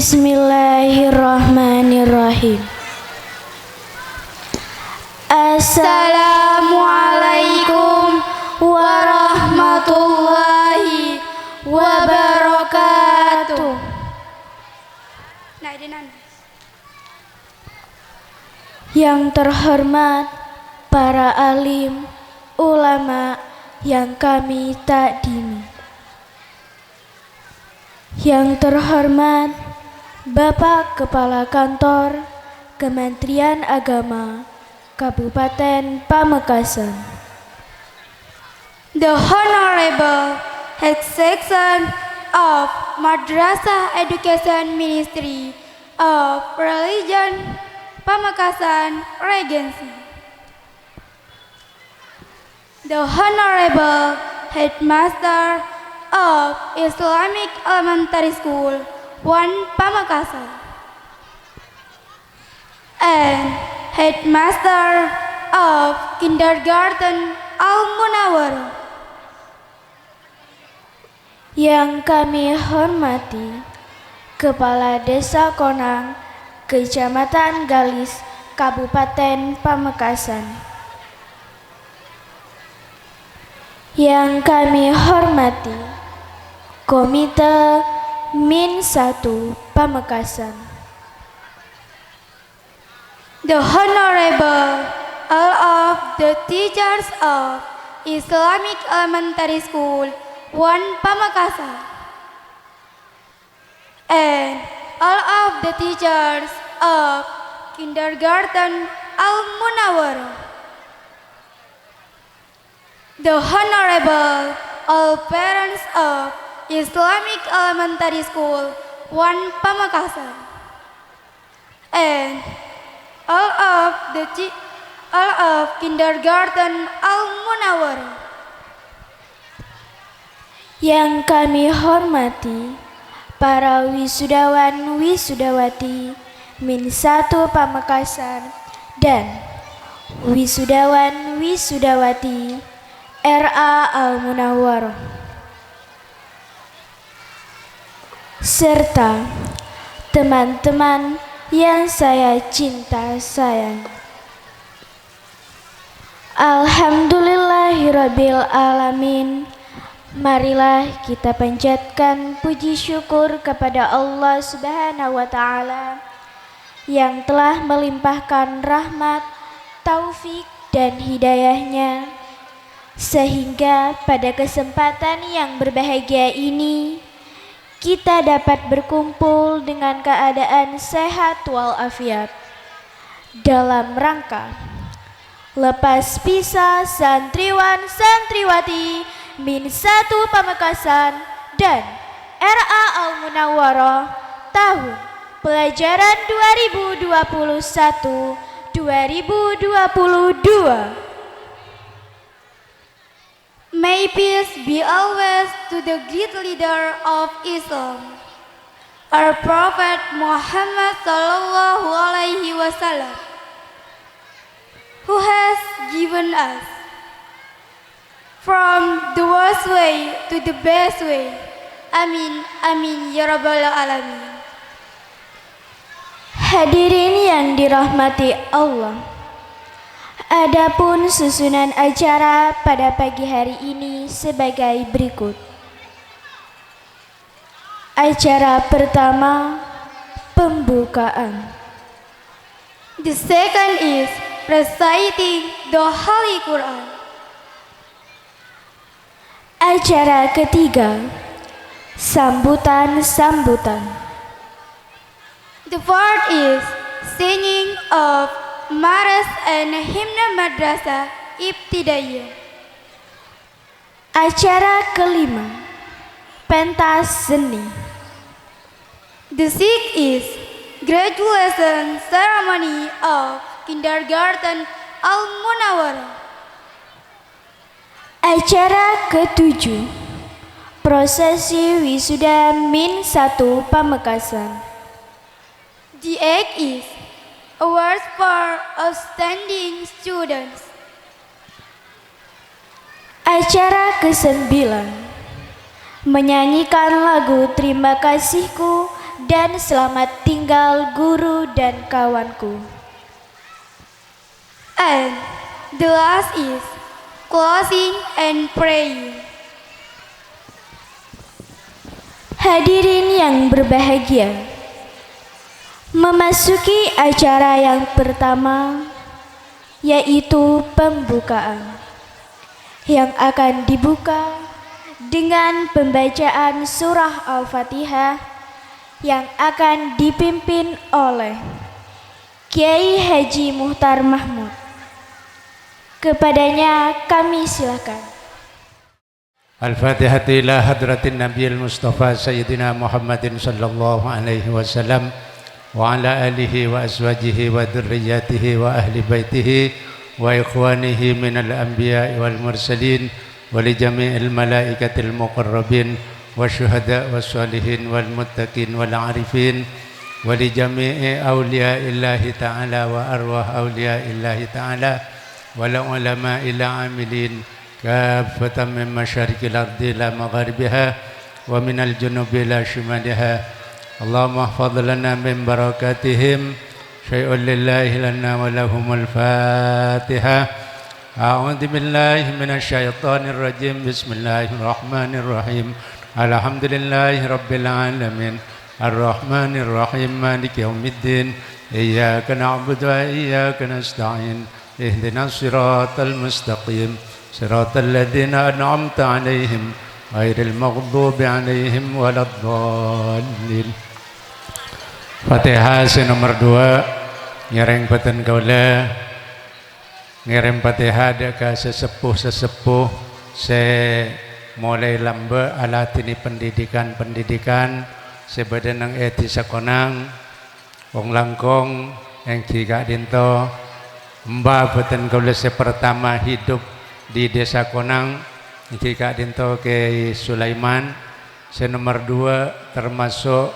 Bismillahirrahmanirrahim. Assalamualaikum warahmatullahi wabarakatuh. Yang terhormat para alim, ulama yang kami takdimi. Yang terhormat Bapak Kepala Kantor Kementerian Agama Kabupaten Pamekasan, The Honorable Head Section of Madrasah Education Ministry of Religion Pamekasan Regency, The Honorable Headmaster of Islamic Elementary School 1 Pamekasan, and Headmaster of Kindergarten Al-Munawwarah. Yang kami hormati Kepala Desa Konang, Kecamatan Galis, Kabupaten Pamekasan. Yang kami hormati Komite Min 1 Pamekasan, The Honorable all of the teachers of Islamic Elementary School 1 Pamekasan, and all of the teachers of Kindergarten Al-Munawwarah. The Honorable all parents of Islamic Elementary School 1 Pamekasan, and all of Kindergarten Al-Munawwarah. Yang kami hormati para wisudawan wisudawati Min 1 Pamekasan dan wisudawan wisudawati RA Al-Munawwarah, serta teman-teman yang saya cinta sayang. Alhamdulillahirabbil alamin. Marilah kita panjatkan puji syukur kepada Allah Subhanahu wa taala yang telah melimpahkan rahmat, taufik dan hidayahnya sehingga pada kesempatan yang berbahagia ini kita dapat berkumpul dengan keadaan sehat walafiat dalam rangka lepas pisah santriwan santriwati Min 1 Pamekasan dan RA Al-Munawwarah tahun pelajaran 2021-2022. May peace be always to the great leader of Islam, our Prophet Muhammad sallallahu alaihi wasallam, who has given us from the worst way to the best way. Amin, amin, ya rabbal alamin. Hadirin yang dirahmati Allah, adapun susunan acara pada pagi hari ini sebagai berikut. Acara pertama, pembukaan. The second is reciting the Holy Quran. Acara ketiga, sambutan-sambutan. The fourth is singing of Maras and Himna Madrasah Ibtidaiyah. Acara kelima, pentas seni. The sixth is graduation ceremony of Kindergarten Al-Munawwarah. Acara ketujuh, prosesi wisuda Min 1 Pamekasan. The eighth is awards for outstanding students. Acara ke-9, menyanyikan lagu Terima Kasihku dan selamat tinggal guru dan kawanku. And the last is closing and praying. Hadirin yang berbahagia, memasuki acara yang pertama, yaitu pembukaan, yang akan dibuka dengan pembacaan surah Al-Fatihah yang akan dipimpin oleh Kiai Haji Muhtar Mahmud. Kepadanya kami silakan. Al-Fatihah ila hadratin Nabiyil Mustafa Sayyidina Muhammadin sallallahu alaihi wasallam wa ala alihi wa azwajihi wa dhurriyyatihi wa ahli baitihi wa ikhwanihi minal anbiya'i wal mursalin wa li jami'il malaikatil muqarrabin wa syuhada wa salihin wal muttaqin wal arifin wa li jami'i awliya'illahi ta'ala wa arwah awliya'illahi ta'ala wa la ulama'il amilin كافة من مشارق الأرض إلى مغاربها ومن الجنوب إلى شمالها اللهم احفظ لنا من بركاتهم شيء لله لنا ولهم الفاتحة أعوذ بالله من الشيطان الرجيم بسم الله الرحمن الرحيم الحمد لله رب العالمين الرحمن الرحيم مالك يوم الدين إياك نعبد وإياك نستعين اهدنا الصراط المستقيم صراط الذين أنعمت عليهم غير المغضوب عليهم ولا الضالين. Fatihah nomor 2 ngereng peten kaula ngerem Fatihah deka sesepuh se mulai lambe alatini pendidikan sebadanang eti sakonang wong langkong yang tiga dinto mbak peten kaula se pertama hidup di desa Konang jika dinto ke Sulaiman. Nomor 2 termasuk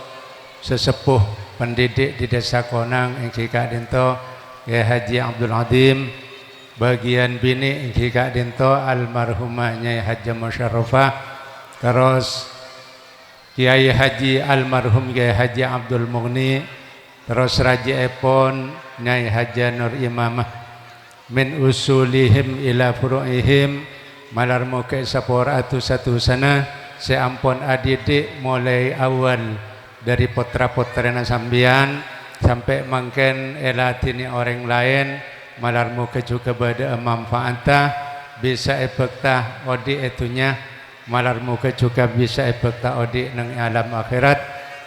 sesepuh pendidik di desa Konang jika dinto ke Haji Abdul Adim. Bagian bini jika dinto almarhumah Nyai Haji Musyarrafah. Terus Kiai Haji almarhum Kiai Haji Abdul Mughni. Terus Raji Epon Nyai Haji Nur Imamah. Min usulihim ila furu'ihim malar muka saporatu satu sana seampun adidik mulai awal dari potra-potrana sambian sampai mangken elatini orang lain malar muka juga bada manfaatah bisa efektah odi etunya malar muka juga bisa efektah odi nang alam akhirat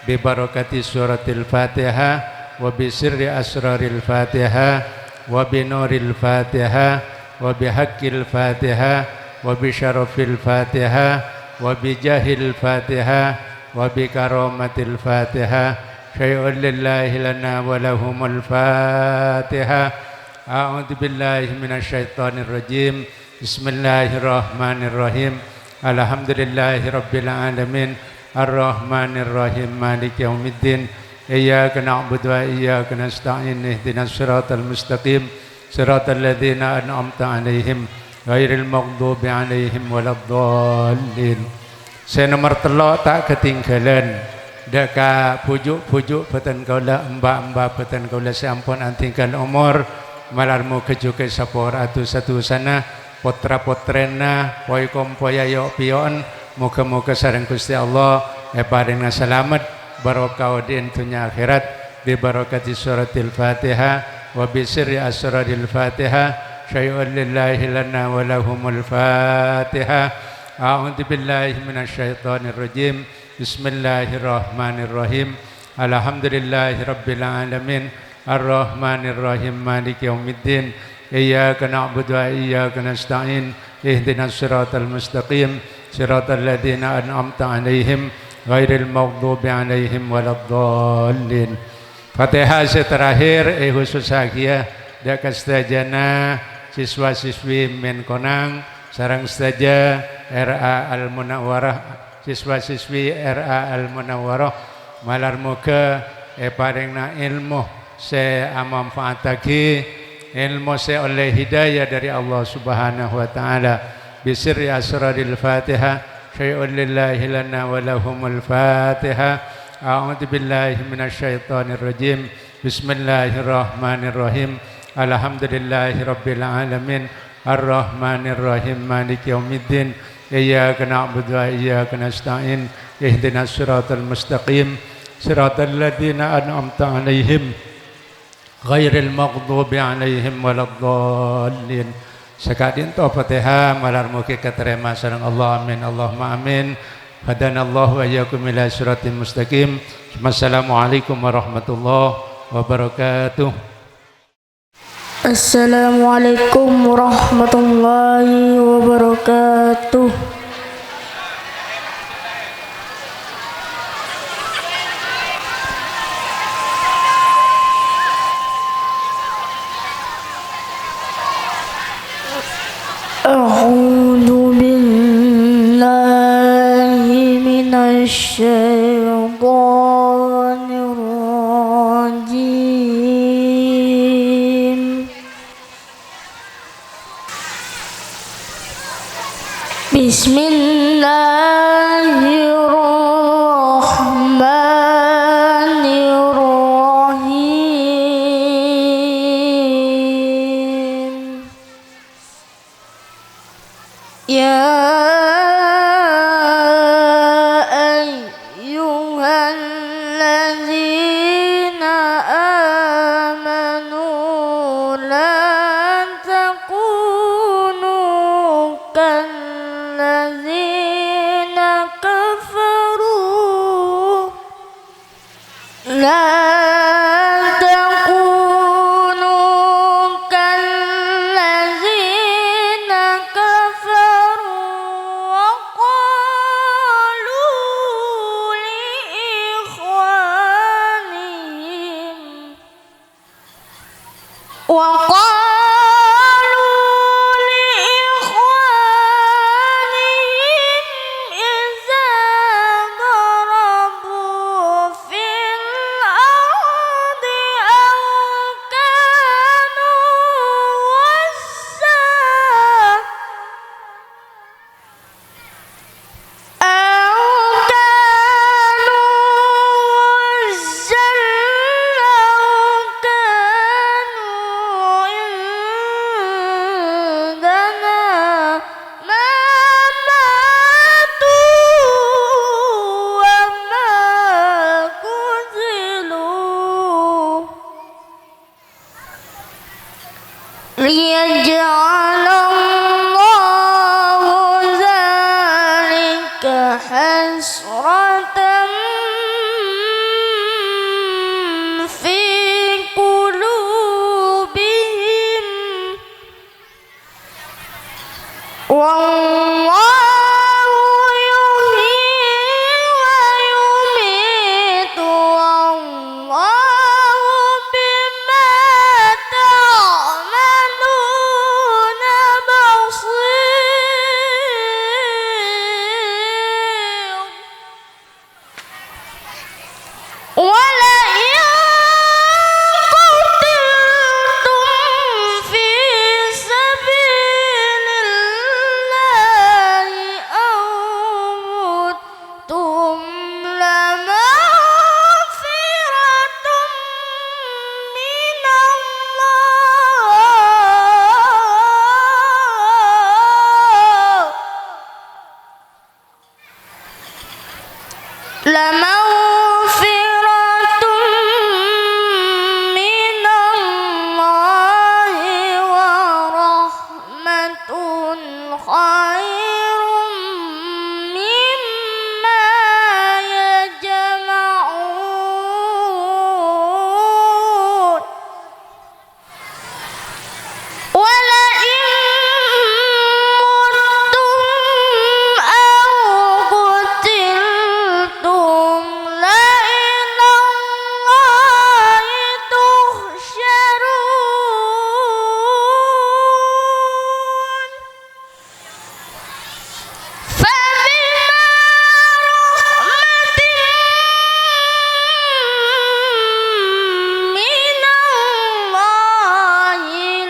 bi barakati suratil Fatihah wa bi sirri asraril Fatihah wa bi nuril Fatihah wa bi haqqil Fatihah wa bi syarafil Fatihah wa bi jahil Fatihah wa bi karamatil Fatihah syai'un lillahi lana wa lahumul Fatihah. A'udzu billahi minasyaitonir rajim. Bismillahirrahmanirrahim. Alhamdulillahi rabbil alamin arrahmanir rahim maliki yaumiddin. إياك نعبد وإياك نستعين اهدنا الصراط المستقيم صراط الذين أنعمت عليهم غير المغضوب عليهم ولا الضالين. Nomor 3 tak ketinggalan deka pujuk-pujuk peten kaula mbak-mbak peten kaula sampun antingkan umur malarmu kejuke sapor atu satu sana potra-potrena poikom poyayo pion muga-muga sareng Gusti Allah paringa selamat barokah di dunia akhirat bi barakati suratil Fatihah wa bi sirri asraril Fatihah syai'un lillahi lana wa lahumul Fatihah. A'udzu billahi minasyaitonir rajim. Bismillahirrahmanirrahim. Alhamdulillahi rabbil alamin arrahmanir rahim maliki yaumiddin. Iyyaka na'budu wa iyyaka nasta'in ihdinas siratal mustaqim siratal ladzina an'amta 'alaihim ghairil maghdubi alaihim waladdallin. Fatihah terakhir khusus sagia dak kastajana siswa-siswi men Konang sareng saja RA Al Munawwarah siswa-siswi RA Al Munawwarah malar muga paringna ilmu se manfaatake ilmu se oleh hidayah dari Allah Subhanahu wa taala bisirri asraril Fatihah syai'un lillahi lana wa lahumul Fatihah. A'udzu billahi minasyaitonir rajim. Bismillahirrahmanirrahim. Alhamdulillahi rabbil alamin. Ar-Rahmanir Rahim. Maliki yaumiddin. Iyyaka na'budu wa iyyaka nasta'in. Ihdinas siratal mustaqim. Siratal ladzina an'amta 'alaihim ghairil maghdubi 'alaihim waladdallin. Sekadin to Fatihah malar mugi katerima sareng Allah amin Allahumma amin. Hadanallahu wa iyyakum ila siratal mustaqim. Wassalamualaikum warahmatullahi wabarakatuh. Assalamualaikum warahmatullahi wabarakatuh. A'udzu billahi minasy syaithanir rajim. Bismillahirrahmanirrahim. Ya ayyuhallazina amanu la takunu kallazina kafaru la takunu kallazina kafaru wa qalu li ikhwanihim idza darabu fil ardi aw kanu wassa liyaj'alallahu dzalika hasratan fi qulubihim wallahu yuhyi wa yumiitu wallahu bima ta'maluna basir. ولئن قتلتم في سبيل الله أو متم لمغفرة من الله لمغفرة من الله ورحمة خير مما يجمعون. ولئن متم أو قتلتم لإلى الله تحشرون. فبما رحمة من الله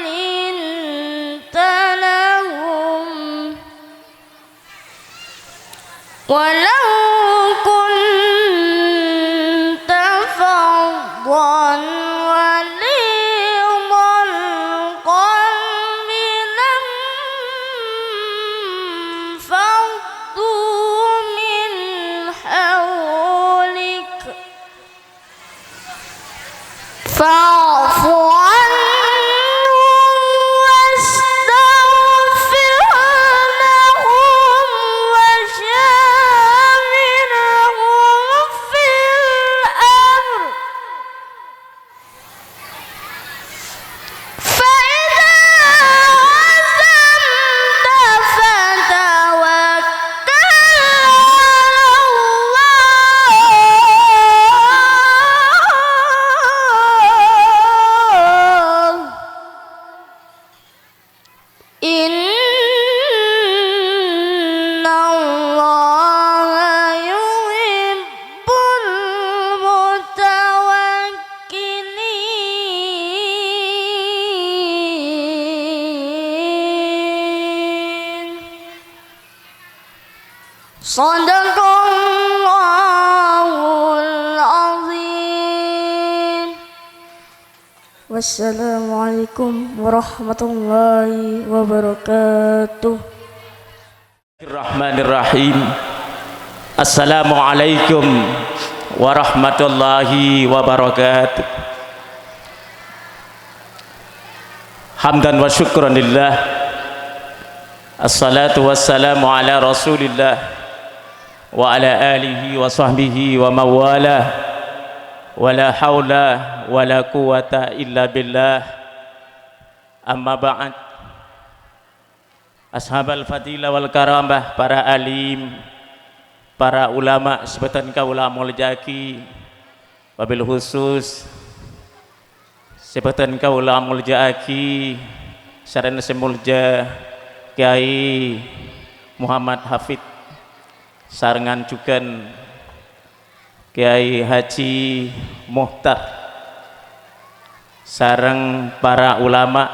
لنت لهم ولو كنت Shadaqallahul azim. Wassalamualaikum warahmatullahi wabarakatuh. Bismillahirrahmanirrahim. Assalamualaikum warahmatullahi wabarakatuh. Hamdan wa syukran lillah. Assalatu wassalamu ala rasulillah wa ala alihi wa sahbihi wa mawalah. Wa la hawla wa la quwata illa billah. Amma ba'd. Ashabal fadilah wal karamah, para alim, para ulama sebutan kaula muljaki, wabil khusus sebutan kaula muljaki sarana semulja Kiai Muhammad Hafid sarengan juga Kiai Haji Muhtar sareng para ulama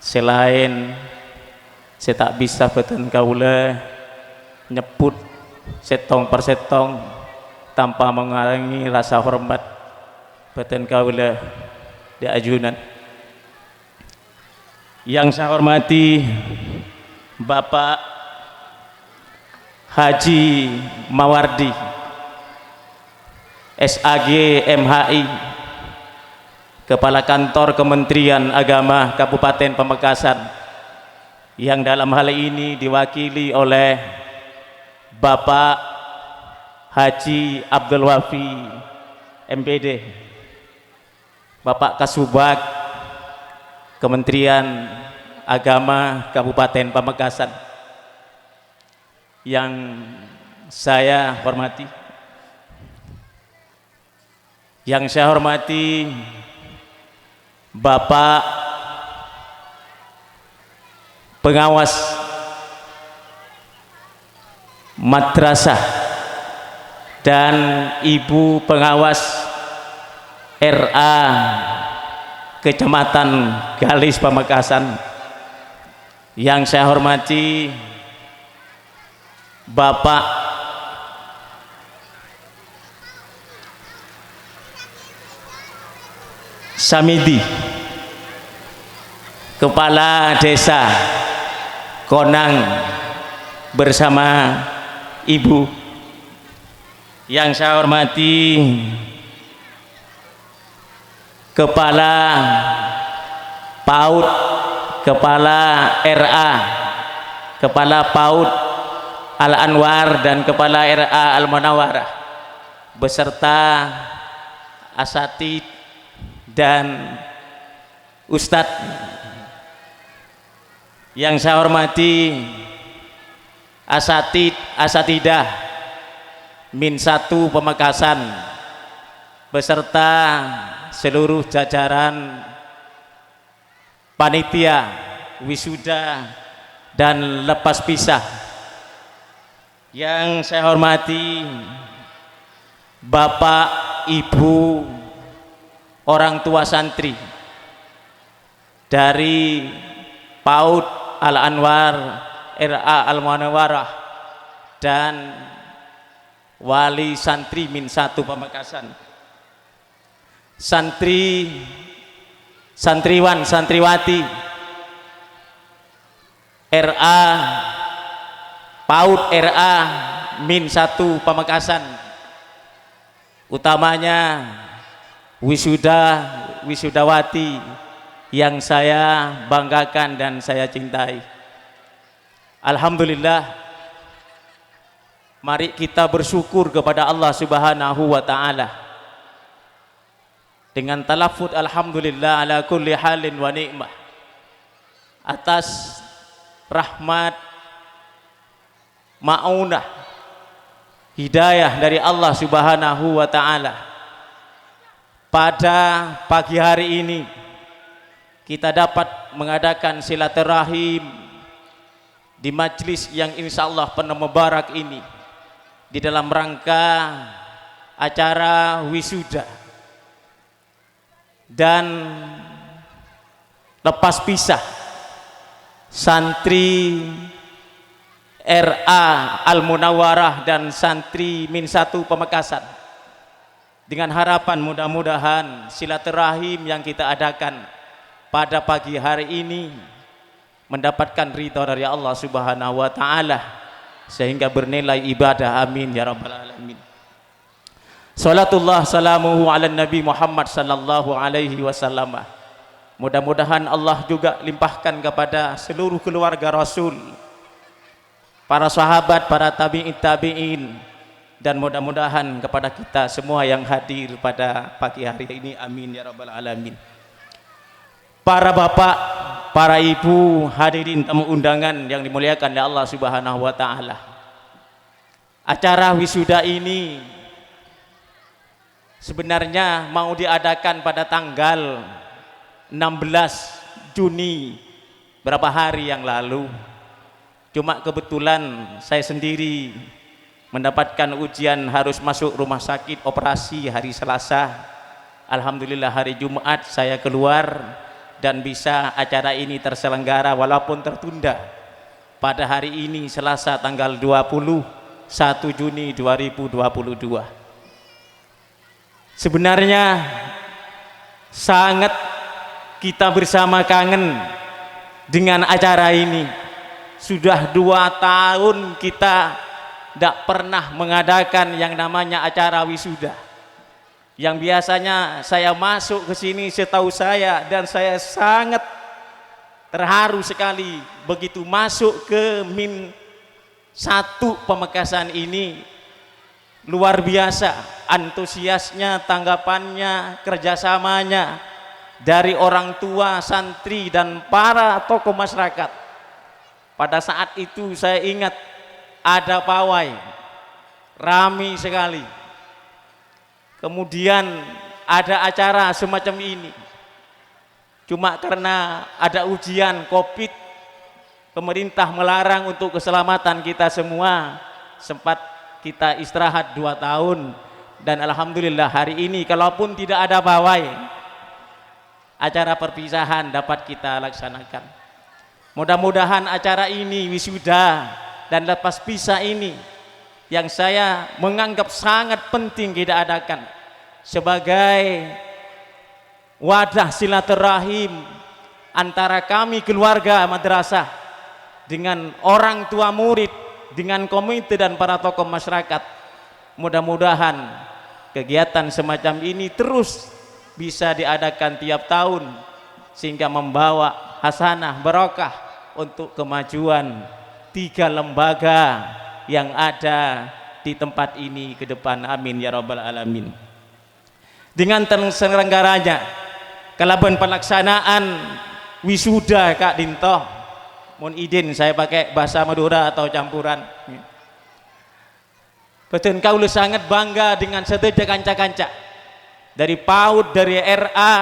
selain saya tak bisa beten kaula nyebut setong per setong tanpa mengurangi rasa hormat beten kaula di ajunan. Yang saya hormati Bapak Haji Mawardi SAG MHI, Kepala Kantor Kementerian Agama Kabupaten Pamekasan, yang dalam hal ini diwakili oleh Bapak Haji Abdul Wafi MPD, Bapak Kasubag Kementerian Agama Kabupaten Pamekasan, yang saya hormati. Yang saya hormati Bapak pengawas madrasah dan Ibu pengawas RA Kecamatan Galis Pamekasan. Yang saya hormati Bapak Samidi, Kepala Desa Konang bersama Ibu. Yang saya hormati Kepala PAUD, Kepala RA, Kepala PAUD Al-Anwar dan Kepala RA Al-Munawarah beserta asatid dan ustadz. Yang saya hormati asatid asatidah Min 1 Pamekasan beserta seluruh jajaran panitia wisuda dan lepas pisah. Yang saya hormati Bapak Ibu orang tua santri dari PAUD Al-Anwar RA Al-Munawarah dan wali santri Min 1 Pamekasan, santriwan santriwati RA PAUD RA Min 1 Pamekasan, utamanya wisudawati yang saya banggakan dan saya cintai. Alhamdulillah, mari kita bersyukur kepada Allah Subhanahu wa taala dengan talafut alhamdulillah ala kulli halin wa ni'mah atas rahmat ma'unah hidayah dari Allah Subhanahu wa taala. Pada pagi hari ini kita dapat mengadakan silaturahim di majlis yang insya Allah penuh mubarak ini di dalam rangka acara wisuda dan lepas pisah santri RA Al Munawwarah dan santri Min 1 Pamekasan, dengan harapan mudah-mudahan silaturahim yang kita adakan pada pagi hari ini mendapatkan ridha dari Allah Subhanahu wa taala sehingga bernilai ibadah. Amin ya rabbal alamin. Salatullah salamuhu ala Nabi Muhammad sallallahu alaihi wasallam. Mudah-mudahan Allah juga limpahkan kepada seluruh keluarga Rasul, para sahabat, para tabi'in, dan mudah-mudahan kepada kita semua yang hadir pada pagi hari ini. Amin ya rabbal alamin. Para bapak, para ibu, hadirin tamu undangan yang dimuliakan oleh Allah Subhanahu wa taala. Acara wisuda ini sebenarnya mau diadakan pada tanggal 16 Juni berapa hari yang lalu. Cuma kebetulan saya sendiri mendapatkan ujian harus masuk rumah sakit operasi hari Selasa. Alhamdulillah hari Jumat saya keluar dan bisa acara ini terselenggara walaupun tertunda pada hari ini Selasa tanggal 21 Juni 2022. Sebenarnya sangat kita bersama kangen dengan acara ini. Sudah 2 tahun kita tidak pernah mengadakan yang namanya acara wisuda. Yang biasanya saya masuk ke sini setahu saya, dan saya sangat terharu sekali begitu masuk ke Min 1 Pamekasan ini. Luar biasa antusiasnya, tanggapannya, kerjasamanya dari orang tua, santri, dan para tokoh masyarakat. Pada saat itu saya ingat ada pawai, ramai sekali. Kemudian ada acara semacam ini. Cuma karena ada ujian COVID, pemerintah melarang untuk keselamatan kita semua, sempat kita istirahat 2 tahun. Dan alhamdulillah hari ini kalaupun tidak ada pawai, acara perpisahan dapat kita laksanakan. Mudah-mudahan acara ini wisuda dan lepas pisah ini yang saya menganggap sangat penting kita adakan sebagai wadah silaturahim antara kami keluarga madrasah dengan orang tua murid, dengan komite dan para tokoh masyarakat. Mudah-mudahan kegiatan semacam ini terus bisa diadakan tiap tahun sehingga membawa hasanah barokah untuk kemajuan 3 lembaga yang ada di tempat ini ke depan. Amin ya rabbal alamin. Dengan terselenggaranya kelaban pelaksanaan wisuda Kak Dinto, mohon izin saya pakai bahasa Madura atau campuran. Betul kaula sangat bangga dengan seteja kanca-kanca dari PAUD, dari RA,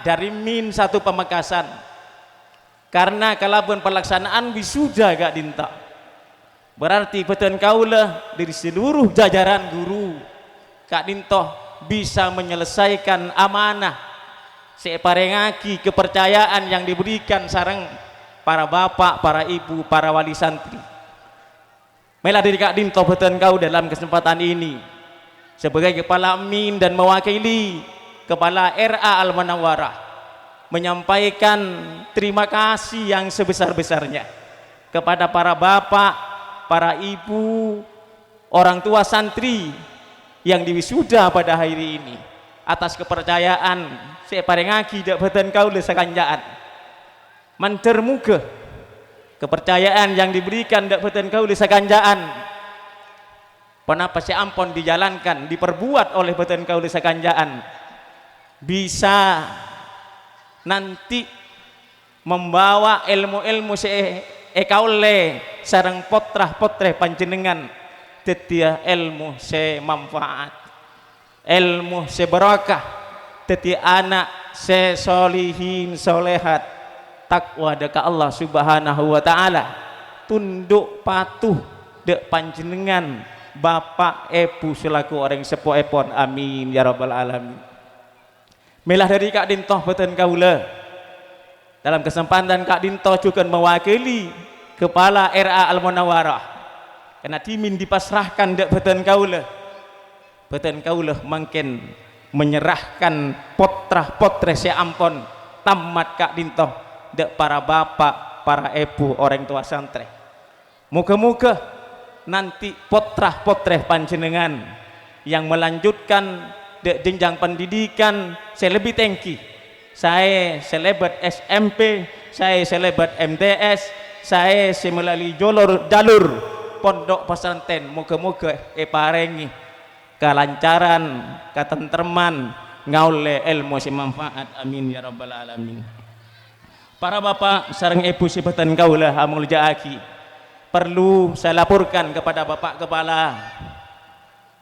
dari Min 1 Pamekasan, karena kalaupun pelaksanaan wisuda Kak Dinta berarti betul kaula dari seluruh jajaran guru Kak Dinto bisa menyelesaikan amanah separengaki kepercayaan yang diberikan sareng para bapak, para ibu, para wali santri. Melah dari Kak Dinto betul kau dalam kesempatan ini sebagai kepala Min dan mewakili kepala RA Al Munawwarah menyampaikan terima kasih yang sebesar-besarnya kepada para bapak, para ibu, orang tua santri yang diwisuda pada hari ini atas kepercayaan separengaki dak beten kaula sakanjaan. Mantermuga kepercayaan yang diberikan dak beten kaula sakanjaan. Penapa si ampon dijalankan, diperbuat oleh beten kaula sakanjaan bisa nanti membawa ilmu-ilmu kaule sareng potrah-potreh panjenengan tetia ilmu se manfaat, ilmu se barakah, tetia anak se solihin solehat, takwa deka Allah Subhanahu wa taala, tunduk patuh dek panjenengan bapak ibu selaku orang sepuh epon. Amin ya rabbal alamin. Melah dari Kak Dinto beten kaula dalam kesempatan Kak Dinto juga mewakili kepala RA Al Munawwarah karena dimin dipasrahkan dek beten kaulah mungkin menyerahkan potrah-potreh si ampon tamat kak dintoh dek para bapak, para ibu, orang tua santri. Moga-moga nanti potrah-potreh panjenengan yang melanjutkan dek jenjang pendidikan saya lebih tinggi. Saya selebat SMP, saya selebat MTS, saya melalui jalur pondok pesantren. Moga-moga parengi kelancaran, ketentreman, ngaule ilmu si manfaat. Amin ya rabbal alamin. Para bapak sareng ibu sibatan kaulah amul jaaki, perlu saya laporkan kepada Bapak Kepala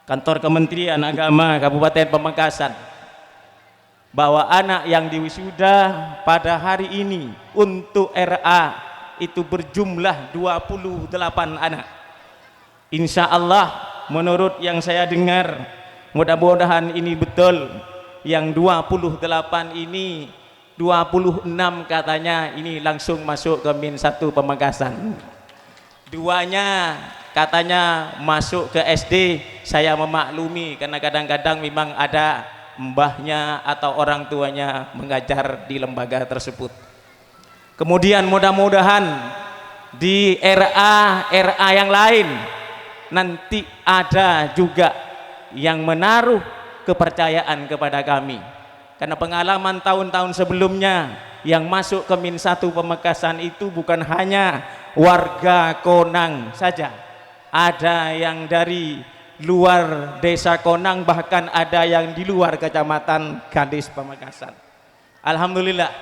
Kantor Kementerian Agama Kabupaten Pamekasan bahwa anak yang diwisuda pada hari ini untuk RA itu berjumlah 28 anak. Insya Allah menurut yang saya dengar, mudah-mudahan ini betul, yang 28 ini 26 katanya ini langsung masuk ke Min 1 Pamekasan, 2-nya katanya masuk ke SD. Saya memaklumi karena kadang-kadang memang ada mbahnya atau orang tuanya mengajar di lembaga tersebut. Kemudian mudah-mudahan di RA yang lain nanti ada juga yang menaruh kepercayaan kepada kami, karena pengalaman tahun-tahun sebelumnya yang masuk ke Min 1 Pamekasan itu bukan hanya warga Konang saja, ada yang dari luar desa Konang, bahkan ada yang di luar kecamatan Gadis Pamekasan. Alhamdulillah,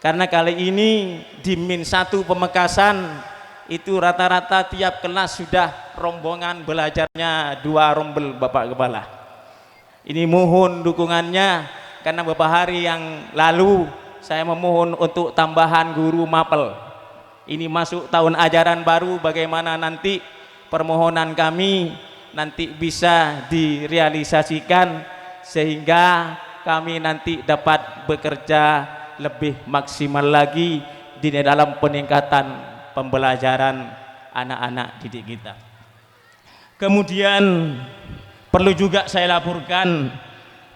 karena kali ini di Min 1 Pamekasan itu rata-rata tiap kelas sudah rombongan belajarnya 2 rombel Bapak Kepala. Ini mohon dukungannya, karena beberapa hari yang lalu saya memohon untuk tambahan guru mapel. Ini masuk tahun ajaran baru, bagaimana nanti permohonan kami nanti bisa direalisasikan sehingga kami nanti dapat bekerja lebih maksimal lagi di dalam peningkatan pembelajaran anak-anak didik kita. Kemudian perlu juga saya laporkan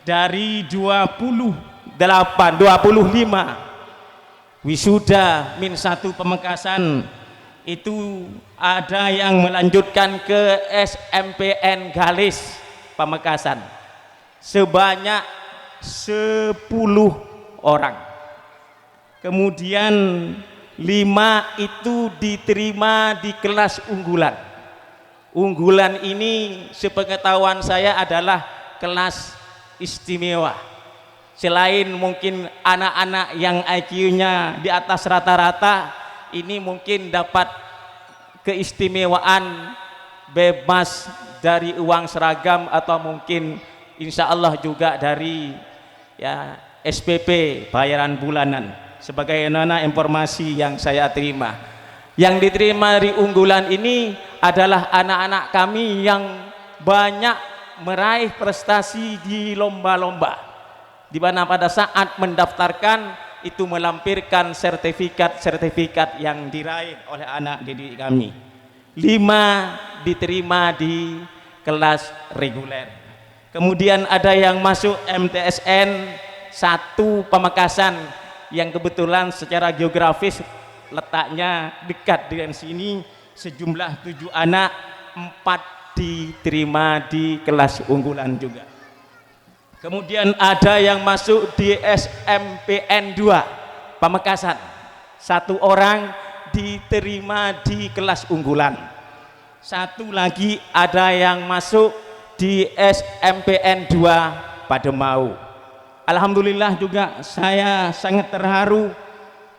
dari 25 wisuda Min 1 Pamekasan itu ada yang melanjutkan ke SMPN Galis Pamekasan sebanyak 10 orang. Kemudian 5 itu diterima di kelas unggulan. Unggulan ini sepengetahuan saya adalah kelas istimewa. Selain mungkin anak-anak yang IQ-nya di atas rata-rata, ini mungkin dapat keistimewaan bebas dari uang seragam atau mungkin insya Allah juga dari ya SPP bayaran bulanan. Sebagaimana informasi yang saya terima, yang diterima di unggulan ini adalah anak-anak kami yang banyak meraih prestasi di lomba-lomba, di mana pada saat mendaftarkan itu melampirkan sertifikat yang diraih oleh anak didik kami. 5 diterima di kelas reguler. Kemudian ada yang masuk MTSN 1 Pamekasan yang kebetulan secara geografis letaknya dekat dengan sini, sejumlah 7 anak, 4 diterima di kelas unggulan juga. Kemudian ada yang masuk di SMPN 2 Pamekasan, 1 orang diterima di kelas unggulan. 1 lagi ada yang masuk di SMPN 2 Pademau. Alhamdulillah juga saya sangat terharu.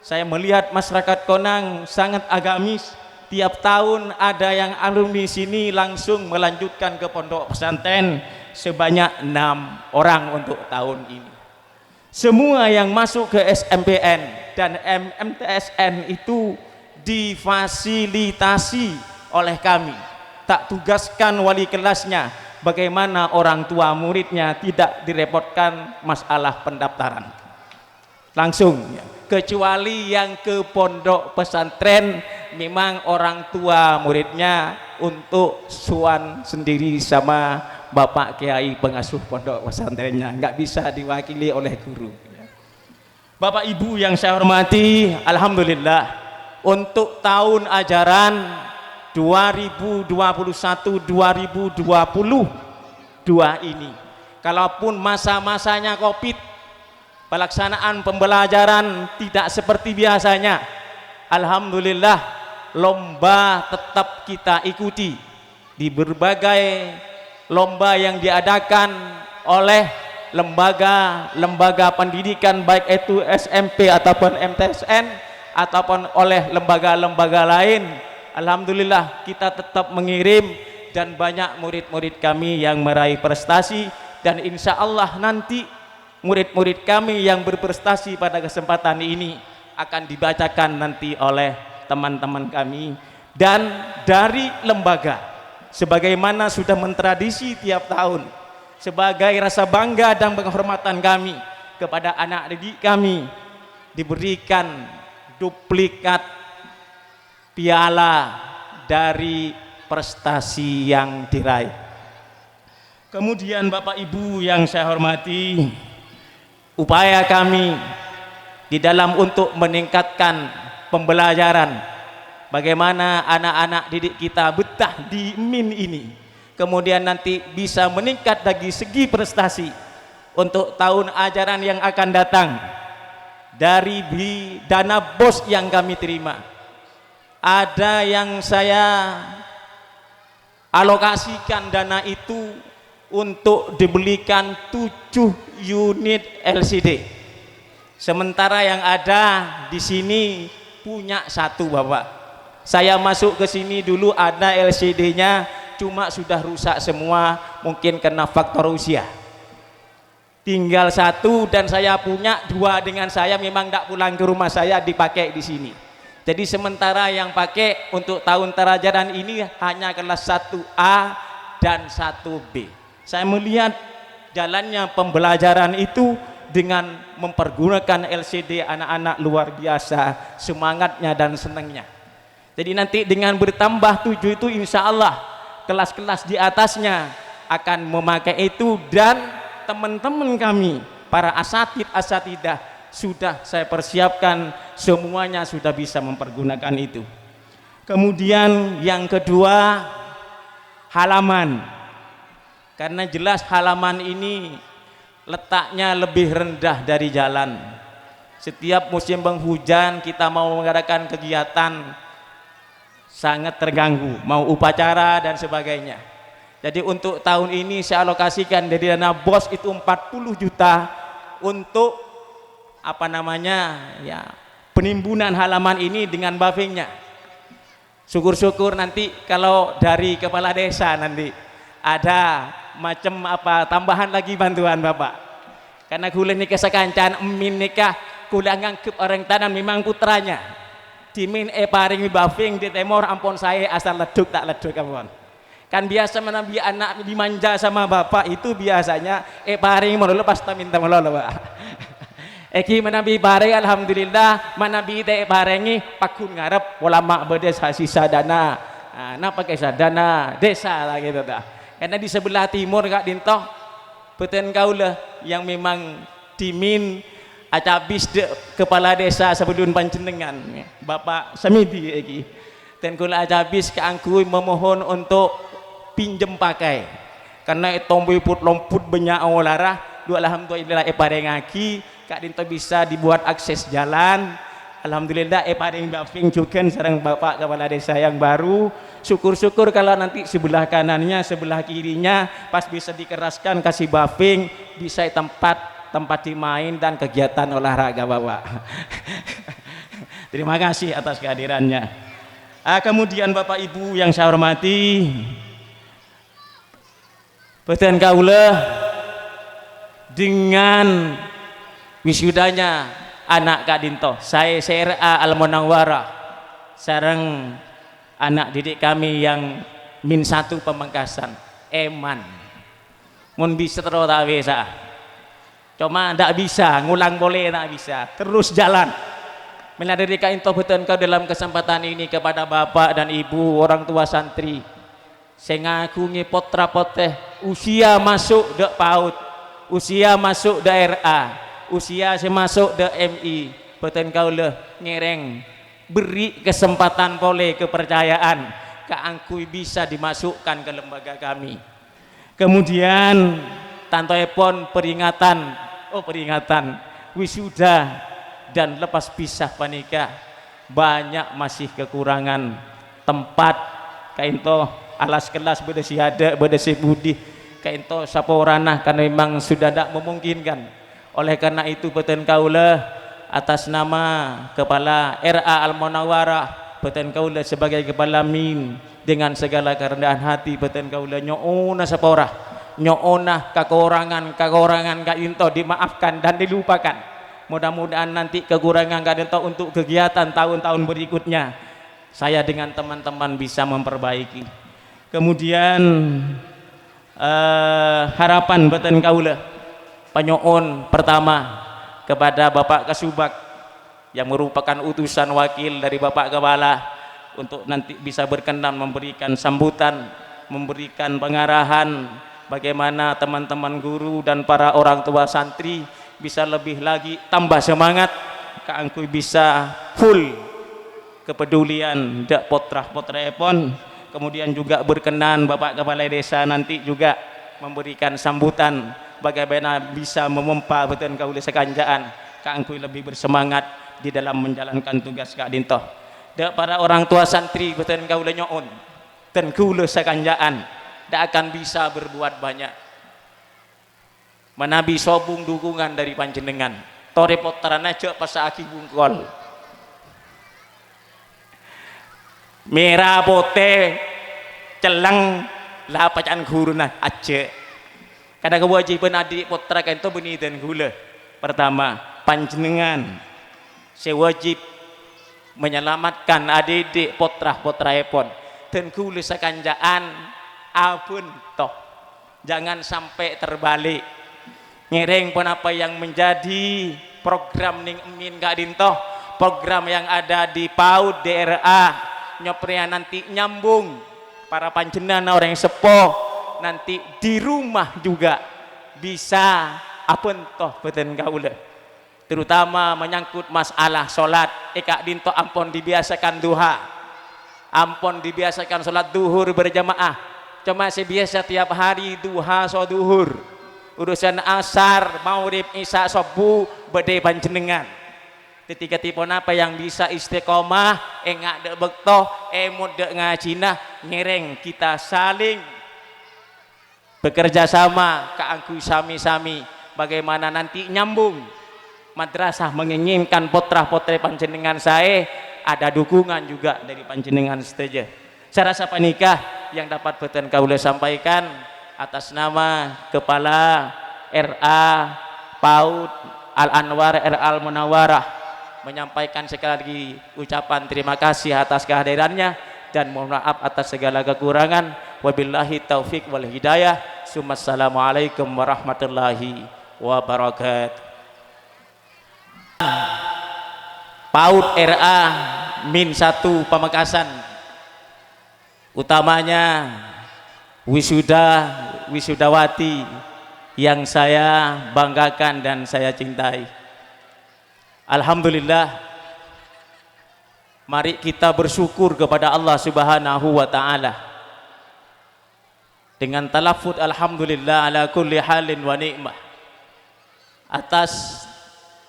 Saya melihat masyarakat Konang sangat agamis. Tiap tahun ada yang alumni sini langsung melanjutkan ke pondok pesantren sebanyak 6 orang untuk tahun ini. Semua yang masuk ke SMPN dan MTSN itu difasilitasi oleh kami. Tak tugaskan wali kelasnya, bagaimana orang tua muridnya tidak direpotkan masalah pendaftaran. Langsung ya. Kecuali yang ke pondok pesantren memang orang tua muridnya untuk suan sendiri sama Bapak Kiai pengasuh pondok pesantrennya, nggak bisa diwakili oleh guru. Bapak Ibu yang saya hormati, alhamdulillah untuk tahun ajaran 2021-2022 ini, kalaupun masa-masanya Covid, pelaksanaan pembelajaran tidak seperti biasanya, alhamdulillah lomba tetap kita ikuti di berbagai lomba yang diadakan oleh lembaga-lembaga pendidikan, baik itu SMP ataupun MTSN ataupun oleh lembaga-lembaga lain. Alhamdulillah kita tetap mengirim dan banyak murid-murid kami yang meraih prestasi, dan insya Allah nanti murid-murid kami yang berprestasi pada kesempatan ini akan dibacakan nanti oleh teman-teman kami. Dan dari lembaga, sebagaimana sudah mentradisi tiap tahun, sebagai rasa bangga dan penghormatan kami kepada anak didik kami, diberikan duplikat piala dari prestasi yang diraih. Kemudian Bapak Ibu yang saya hormati, upaya kami di dalam untuk meningkatkan pembelajaran, bagaimana anak-anak didik kita betah di MIN ini, kemudian nanti bisa meningkat dari segi prestasi untuk tahun ajaran yang akan datang. Dari dana BOS yang kami terima, ada yang saya alokasikan dana itu untuk dibelikan 7 unit LCD, sementara yang ada di sini punya 1 Bapak. Saya masuk ke sini dulu ada LCD-nya, cuma sudah rusak semua, mungkin kena faktor usia. Tinggal 1 dan saya punya 2 dengan saya, memang tidak pulang ke rumah saya, dipakai di sini. Jadi sementara yang pakai untuk tahun terajaran ini hanya kelas 1A dan 1B. Saya melihat jalannya pembelajaran itu dengan mempergunakan LCD, anak-anak luar biasa semangatnya dan senangnya. Jadi nanti dengan bertambah 7 itu insya Allah kelas-kelas di atasnya akan memakai itu, dan teman-teman kami para asatidah sudah saya persiapkan, semuanya sudah bisa mempergunakan itu. Kemudian yang kedua, halaman, karena jelas halaman ini letaknya lebih rendah dari jalan. Setiap musim penghujan kita mau mengadakan kegiatan sangat terganggu, mau upacara dan sebagainya. Jadi untuk tahun ini saya alokasikan dari dana BOS itu 40 juta untuk apa namanya ya, penimbunan halaman ini dengan pavingnya. Syukur-syukur nanti kalau dari kepala desa nanti ada macam apa tambahan lagi bantuan Bapak, karena kula nikah sakancan emin nikah kula ngangkep orang tanam memang putranya dimin paring paving di temor, ampun saya asal leduk tak leduk ampun. Kan biasa menabi anak dimanja sama bapak itu biasanya paring melulu pas minta melulu Pak. Eki menabi paring alhamdulillah, menabi teh paringi pakun ngarep ulama bedes sisa dana. Nah pakai sadana desa lah gitu dah. Karena di sebelah timur Kak Dintoh beten kaula yang memang dimin acabis de kepala desa sebelum panjenengan Bapak Samidi eki. Dan kula acabis keangkui memohon untuk pinjem pakai, karena tomboy put lomput banyak olarah dua alhamdulillah parengaki Kak Dinto bisa dibuat akses jalan, alhamdulillah pareng bafing juga sareng Bapak kepala desa yang baru. Syukur-syukur kalau nanti sebelah kanannya sebelah kirinya pas bisa dikeraskan kasih bafing, bisa tempat dimain dan kegiatan olahraga Bapak. Terima kasih atas kehadirannya. Kemudian Bapak Ibu yang saya hormati, beten kaula dengan wisudanya anak Kak Dinto, saya SRA Al Munawwarah sareng anak didik kami yang min 1 Pamengkasan, Eman. Mun bisa terus tak bisa, cuma ndak bisa ngulang, boleh ndak bisa, terus jalan. Meladiri Kak Dinto beten kau dalam kesempatan ini kepada Bapak dan Ibu orang tua santri, saya ngagungi potra poteh usia masuk dek PAUD, usia masuk daerah, usia saya masuk dek MI, beten kaula ngereng beri kesempatan boleh kepercayaan keangkui bisa dimasukkan ke lembaga kami. Kemudian tantoepon peringatan wisuda dan lepas pisah panika banyak masih kekurangan tempat kainto alas kelas beda si ada beda si budi kainto saporana karena memang sudah tidak memungkinkan. Oleh karena itu beten kaula atas nama Kepala RA Al-Munawwarah beten kaula sebagai kepala MIN dengan segala kerendahan hati beten kaula nyoona saporah nyoona kekurangan kainto dimaafkan dan dilupakan. Mudah-mudahan nanti kekurangan kainto untuk kegiatan tahun-tahun berikutnya saya dengan teman-teman bisa memperbaiki. Kemudian harapan beten kaula penyoon pertama kepada Bapak Kasubag yang merupakan utusan wakil dari Bapak Kepala untuk nanti bisa berkenan memberikan sambutan, memberikan pengarahan bagaimana teman-teman guru dan para orang tua santri bisa lebih lagi tambah semangat keangkui bisa full kepedulian dak potrah-potrah epon. Kemudian juga berkenan Bapak Kepala Desa nanti juga memberikan sambutan bagaimana bisa memompa beten kaula sekanjaan keangkui lebih bersemangat di dalam menjalankan tugas Kak Dintoh. Dak para orang tua santri beten kaula nyoon ten kaula sekanjaan dak akan bisa berbuat banyak. Menabi sobung dukungan dari panjenengan. Tore potaran aja pasaki bungkol. Merah pote celeng lah pacaan guru nah aja. Karena kewajiban adik potra kan itu benih dan gula. Pertama, panjenengan sewajib menyelamatkan adik potra epon dan gula sekanjaan apun toh. Jangan sampai terbalik. Ngereng pun apa yang menjadi program ning emin Kak Dintoh, program yang ada di PAUD DRA nyoprea nanti nyambung para panjenengan orang yang sepuh nanti di rumah juga bisa apun toh beten kaula terutama menyangkut masalah salat Kak Dintoh ampun dibiasakan duha, ampun dibiasakan salat duhur berjamaah, cuma biasa tiap hari duha so duhur, urusan asar maurib isya subuh bede panjenengan ketika tipon apa yang bisa istiqomah engak dek bektoh emut dek ngajinah ngereng kita saling bekerja sama keangkui sami-sami bagaimana nanti nyambung madrasah menginginkan potrah-potrah panjenengan saya ada dukungan juga dari panjenengan setuju. Saya rasa panikah yang dapat beten kaula sampaikan atas nama Kepala RA PAUD Al-Anwar RA Al-Munawwarah menyampaikan sekali lagi ucapan terima kasih atas kehadirannya dan mohon maaf atas segala kekurangan. Wabillahi taufik wal hidayah. Assalamualaikum warahmatullahi wabarakatuh. PAUD RA Min 1 Pamekasan utamanya wisudawati yang saya banggakan dan saya cintai. Alhamdulillah, mari kita bersyukur kepada Allah Subhanahu wa taala dengan talafut alhamdulillah ala kulli halin wa ni'mah atas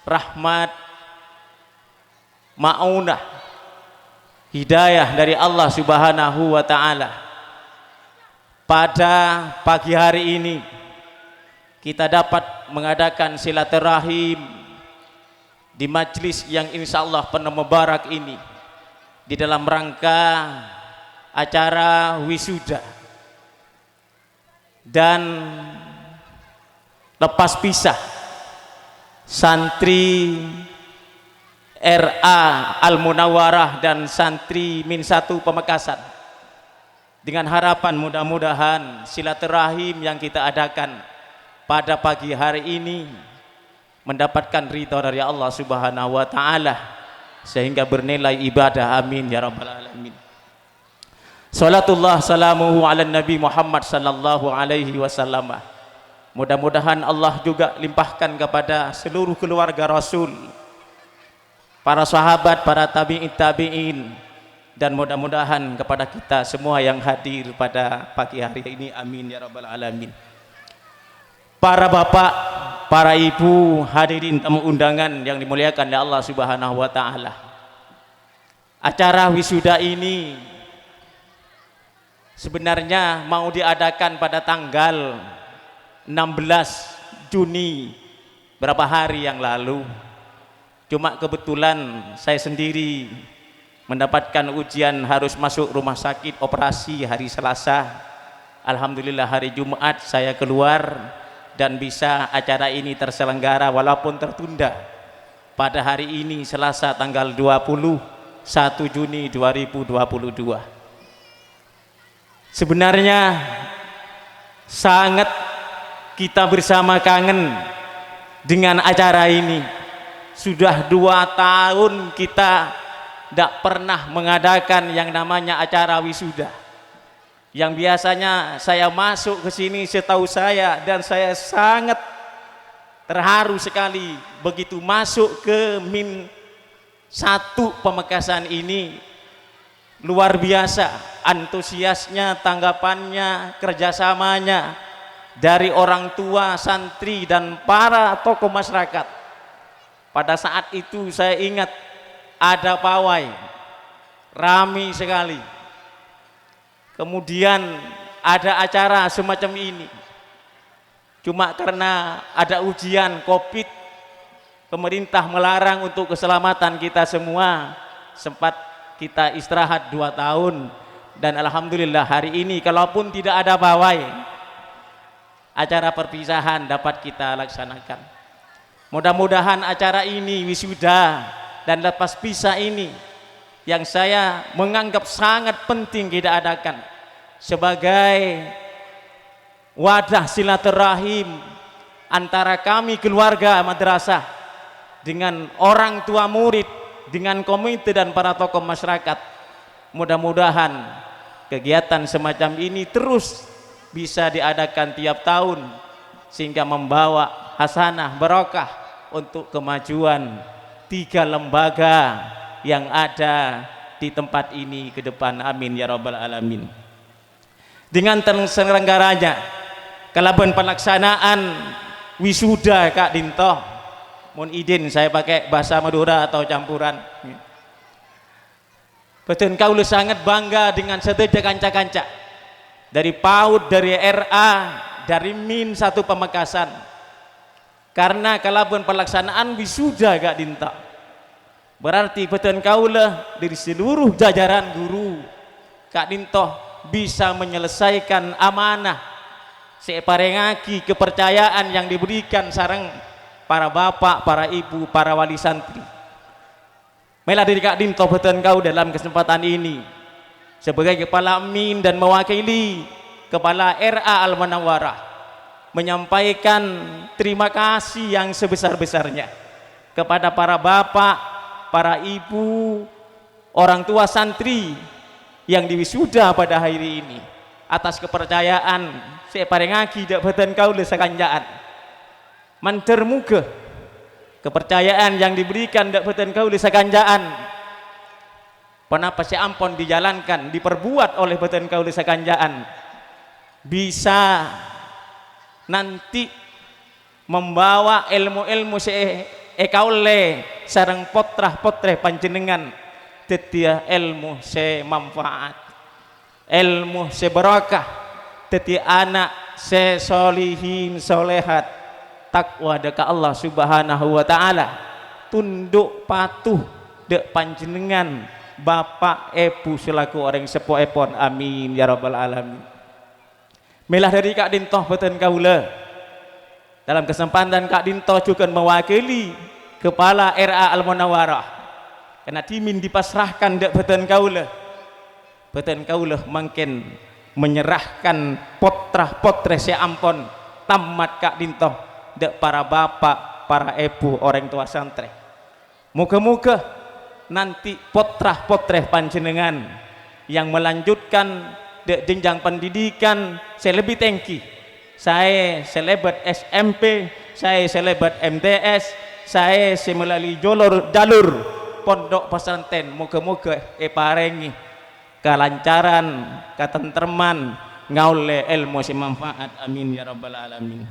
rahmat maunah hidayah dari Allah Subhanahu wa taala. Pada pagi hari ini kita dapat mengadakan silaturahim di majlis yang insya Allah penuh mubarak ini di dalam rangka acara wisuda dan lepas pisah santri RA Al-Munawwarah dan santri Min 1 Pamekasan, dengan harapan mudah-mudahan silaturahim yang kita adakan pada pagi hari ini mendapatkan ridha dari Allah Subhanahu wa taala sehingga bernilai ibadah. Amin ya rabbal alamin. Salatullah salamuhu ala Nabi Muhammad sallallahu alaihi wasallam. Mudah-mudahan Allah juga limpahkan kepada seluruh keluarga Rasul, para sahabat, para tabi'in, dan mudah-mudahan kepada kita semua yang hadir pada pagi hari ini. Amin ya rabbal alamin. Para bapak, para ibu, hadirin tamu undangan yang dimuliakan oleh Allah Subhanahu wa taala. Acara wisuda ini sebenarnya mau diadakan pada tanggal 16 Juni berapa hari yang lalu. Cuma kebetulan saya sendiri mendapatkan ujian harus masuk rumah sakit operasi hari Selasa. Alhamdulillah hari Jumat saya keluar dan bisa acara ini terselenggara walaupun tertunda pada hari ini Selasa tanggal 21 Juni 2022. Sebenarnya sangat kita bersama kangen dengan acara ini. Sudah 2 tahun kita tidak pernah mengadakan yang namanya acara wisuda. Yang biasanya saya masuk ke sini setahu saya, dan saya sangat terharu sekali begitu masuk ke Min 1 Pamekasan ini. Luar biasa antusiasnya, tanggapannya, kerjasamanya dari orang tua, santri, dan para tokoh masyarakat. Pada saat itu saya ingat ada pawai, ramai sekali. Kemudian ada acara semacam ini. Cuma karena ada ujian COVID, pemerintah melarang untuk keselamatan kita semua, sempat kita istirahat 2 tahun. Dan alhamdulillah hari ini kalaupun tidak ada pawai, acara perpisahan dapat kita laksanakan. Mudah-mudahan acara ini wisuda dan lepas pisah ini yang saya menganggap sangat penting kita adakan sebagai wadah silaturahim antara kami keluarga madrasah dengan orang tua murid, dengan komite dan para tokoh masyarakat. Mudah-mudahan kegiatan semacam ini terus bisa diadakan tiap tahun sehingga membawa hasanah barokah untuk kemajuan 3 lembaga yang ada di tempat ini ke depan. Amin ya rabbal alamin. Dengan terselenggaranya kelaban pelaksanaan wisuda Kak Dinto, mohon izin saya pakai bahasa Madura atau campuran. Betul, kaula sangat bangga dengan sedaya kanca-kanca dari PAUD, dari RA, dari Min 1 Pamekasan. Karena kalaupun pelaksanaan wisuda Kak Dinta, berarti betul kaula dari seluruh jajaran guru Kak Dinto bisa menyelesaikan amanah separengaki kepercayaan yang diberikan sareng para bapak, para ibu, para wali santri. Mela dari Kak Dinto betul kau dalam kesempatan ini sebagai kepala Min dan mewakili kepala RA Al-Munawwarah menyampaikan terima kasih yang sebesar-besarnya kepada para bapak, para ibu, orang tua santri yang diwisuda pada hari ini atas kepercayaan separengaki dak betul kau lesakanjaan. Mantermuga kepercayaan yang diberikan dak betul kau lesakanjaan. Penapa si ampon dijalankan, diperbuat oleh betul kau lesakanjaan bisa nanti membawa ilmu-ilmu ekaule sareng potrah-potreh panjenengan tetia ilmu se manfaat, ilmu se barakah, tetia anak se solihin solehat, takwa deka Allah Subhanahu wa taala, tunduk patuh dek panjenengan bapak ibu selaku orang sepuh epon. Amin ya rabbal alamin. Melah dari Kak Dinto beten kaula dalam kesempatan Kak Dinto juga mewakili kepala RA Al-Munawwarah karena dimin dipasrahkan dek beten kaula mungkin menyerahkan potrah-potreh si ampon tamat Kak Dinto dek para bapak, para ibu, orang tua santri. Moga-moga nanti potrah-potreh panjenengan yang melanjutkan jenjang pendidikan saya lebih tinggi. Saya selebat SMP, saya selebat MTS, saya melalui jalur pondok pesantren. Moga-moga parengi kelancaran, ketentraman, ngaule ilmu si manfaat. Amin ya rabbal alamin.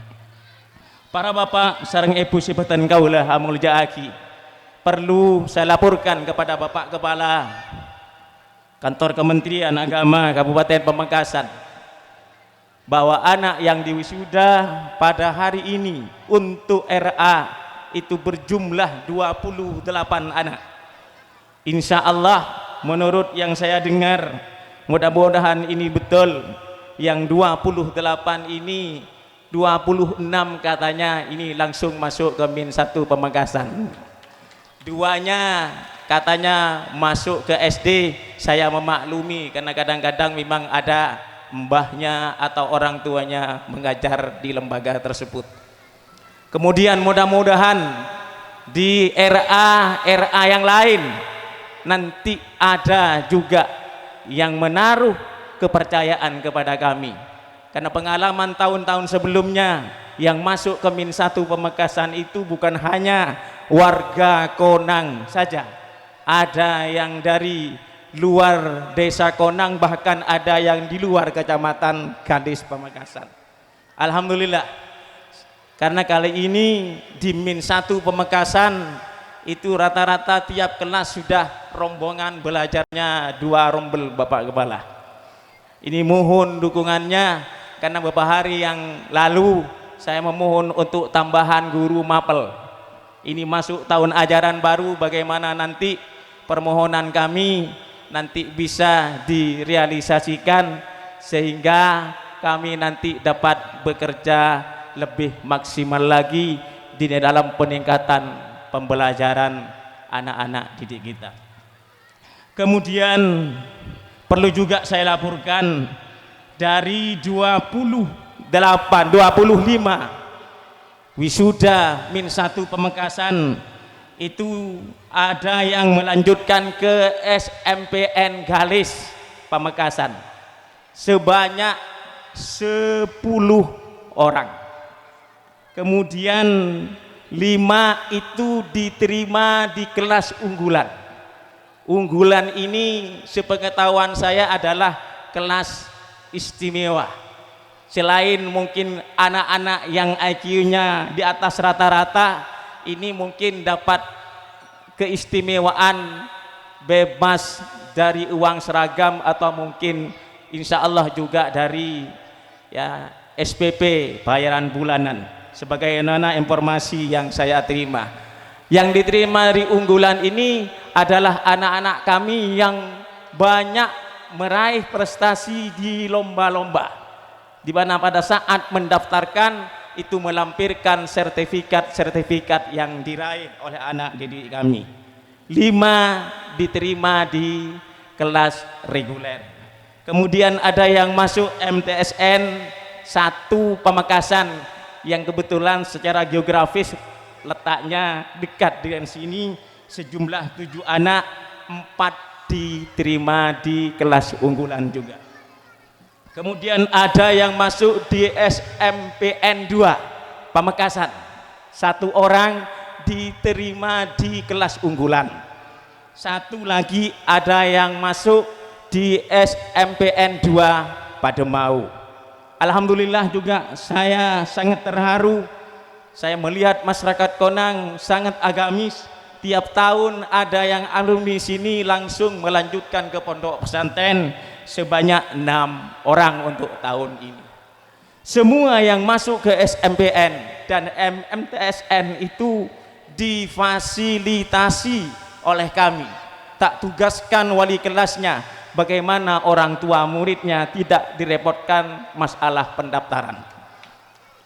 Para bapak sareng ibu sibatan kaulah amul jaaki, perlu saya laporkan kepada Bapak Kepala Kantor Kementerian Agama Kabupaten Pamekasan bahwa anak yang diwisuda pada hari ini untuk RA itu berjumlah 28 anak. Insya Allah menurut yang saya dengar, mudah-mudahan ini betul, yang 28 ini 26 katanya ini langsung masuk ke Min 1 Pamekasan, 2-nya katanya masuk ke SD. Saya memaklumi karena kadang-kadang memang ada mbahnya atau orang tuanya mengajar di lembaga tersebut. Kemudian mudah-mudahan di RA yang lain nanti ada juga yang menaruh kepercayaan kepada kami, karena pengalaman tahun-tahun sebelumnya yang masuk ke Min 1 Pamekasan itu bukan hanya warga Konang saja, ada yang dari luar desa Konang, bahkan ada yang di luar kecamatan Gadis Pamekasan. Alhamdulillah, karena kali ini di Min 1 Pamekasan itu rata-rata tiap kelas sudah rombongan belajarnya 2 rombel Bapak Kepala. Ini mohon dukungannya, karena beberapa hari yang lalu saya memohon untuk tambahan guru mapel. Ini masuk tahun ajaran baru, bagaimana nanti permohonan kami nanti bisa direalisasikan sehingga kami nanti dapat bekerja lebih maksimal lagi di dalam peningkatan pembelajaran anak-anak didik kita. Kemudian perlu juga saya laporkan dari 25 wisuda Min 1 Pamekasan itu ada yang melanjutkan ke SMPN Galis Pamekasan sebanyak 10 orang. Kemudian 5 itu diterima di kelas unggulan. Unggulan ini sepengetahuan saya adalah kelas istimewa. Selain mungkin anak-anak yang IQ-nya di atas rata-rata, ini mungkin dapat keistimewaan bebas dari uang seragam atau mungkin insya Allah juga dari ya SPP bayaran bulanan, sebagaimana informasi yang saya terima. Yang diterima dari unggulan ini adalah anak-anak kami yang banyak meraih prestasi di lomba-lomba, di mana pada saat mendaftarkan itu melampirkan sertifikat yang diraih oleh anak didik kami. 5 diterima di kelas reguler. Kemudian ada yang masuk MTSN 1 Pamekasan yang kebetulan secara geografis letaknya dekat dengan sini, sejumlah 7 anak, 4 diterima di kelas unggulan juga. Kemudian ada yang masuk di SMPN 2 Pamekasan, 1 orang diterima di kelas unggulan. 1 lagi ada yang masuk di SMPN 2 Pademau. Alhamdulillah juga saya sangat terharu. Saya melihat masyarakat Konang sangat agamis. Tiap tahun ada yang alumni sini langsung melanjutkan ke pondok pesantren sebanyak 6 orang untuk tahun ini. Semua yang masuk ke SMPN dan MTSN itu difasilitasi oleh kami. Tak tugaskan wali kelasnya, bagaimana orang tua muridnya tidak direpotkan masalah pendaftaran.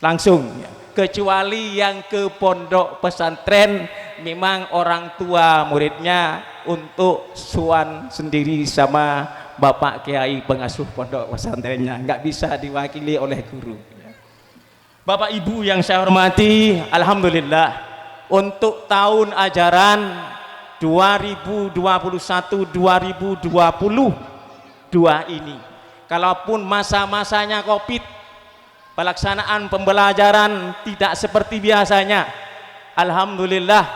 Langsung ya. Kecuali yang ke pondok pesantren memang orang tua muridnya untuk suan sendiri sama Bapak Kiai pengasuh pondok pesantrennya, nggak bisa diwakili oleh guru. Bapak Ibu yang saya hormati, alhamdulillah untuk tahun ajaran 2021-2020 ini. Kalaupun masa-masanya Covid, pelaksanaan pembelajaran tidak seperti biasanya, alhamdulillah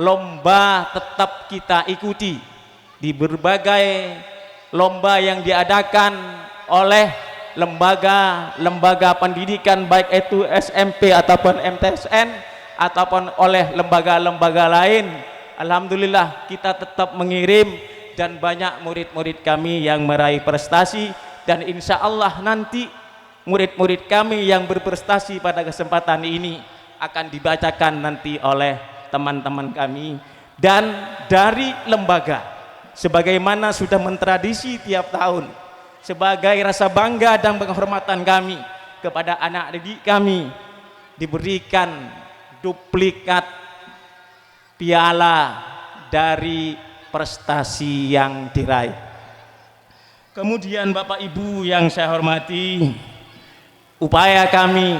lomba tetap kita ikuti di berbagai lomba yang diadakan oleh lembaga-lembaga pendidikan, baik itu SMP ataupun MTSN ataupun oleh lembaga-lembaga lain. Alhamdulillah kita tetap mengirim dan banyak murid-murid kami yang meraih prestasi, dan insya Allah nanti murid-murid kami yang berprestasi pada kesempatan ini akan dibacakan nanti oleh teman-teman kami. Dan dari lembaga, sebagaimana sudah mentradisi tiap tahun, sebagai rasa bangga dan penghormatan kami kepada anak didik kami, diberikan duplikat piala dari prestasi yang diraih. Kemudian Bapak Ibu yang saya hormati, upaya kami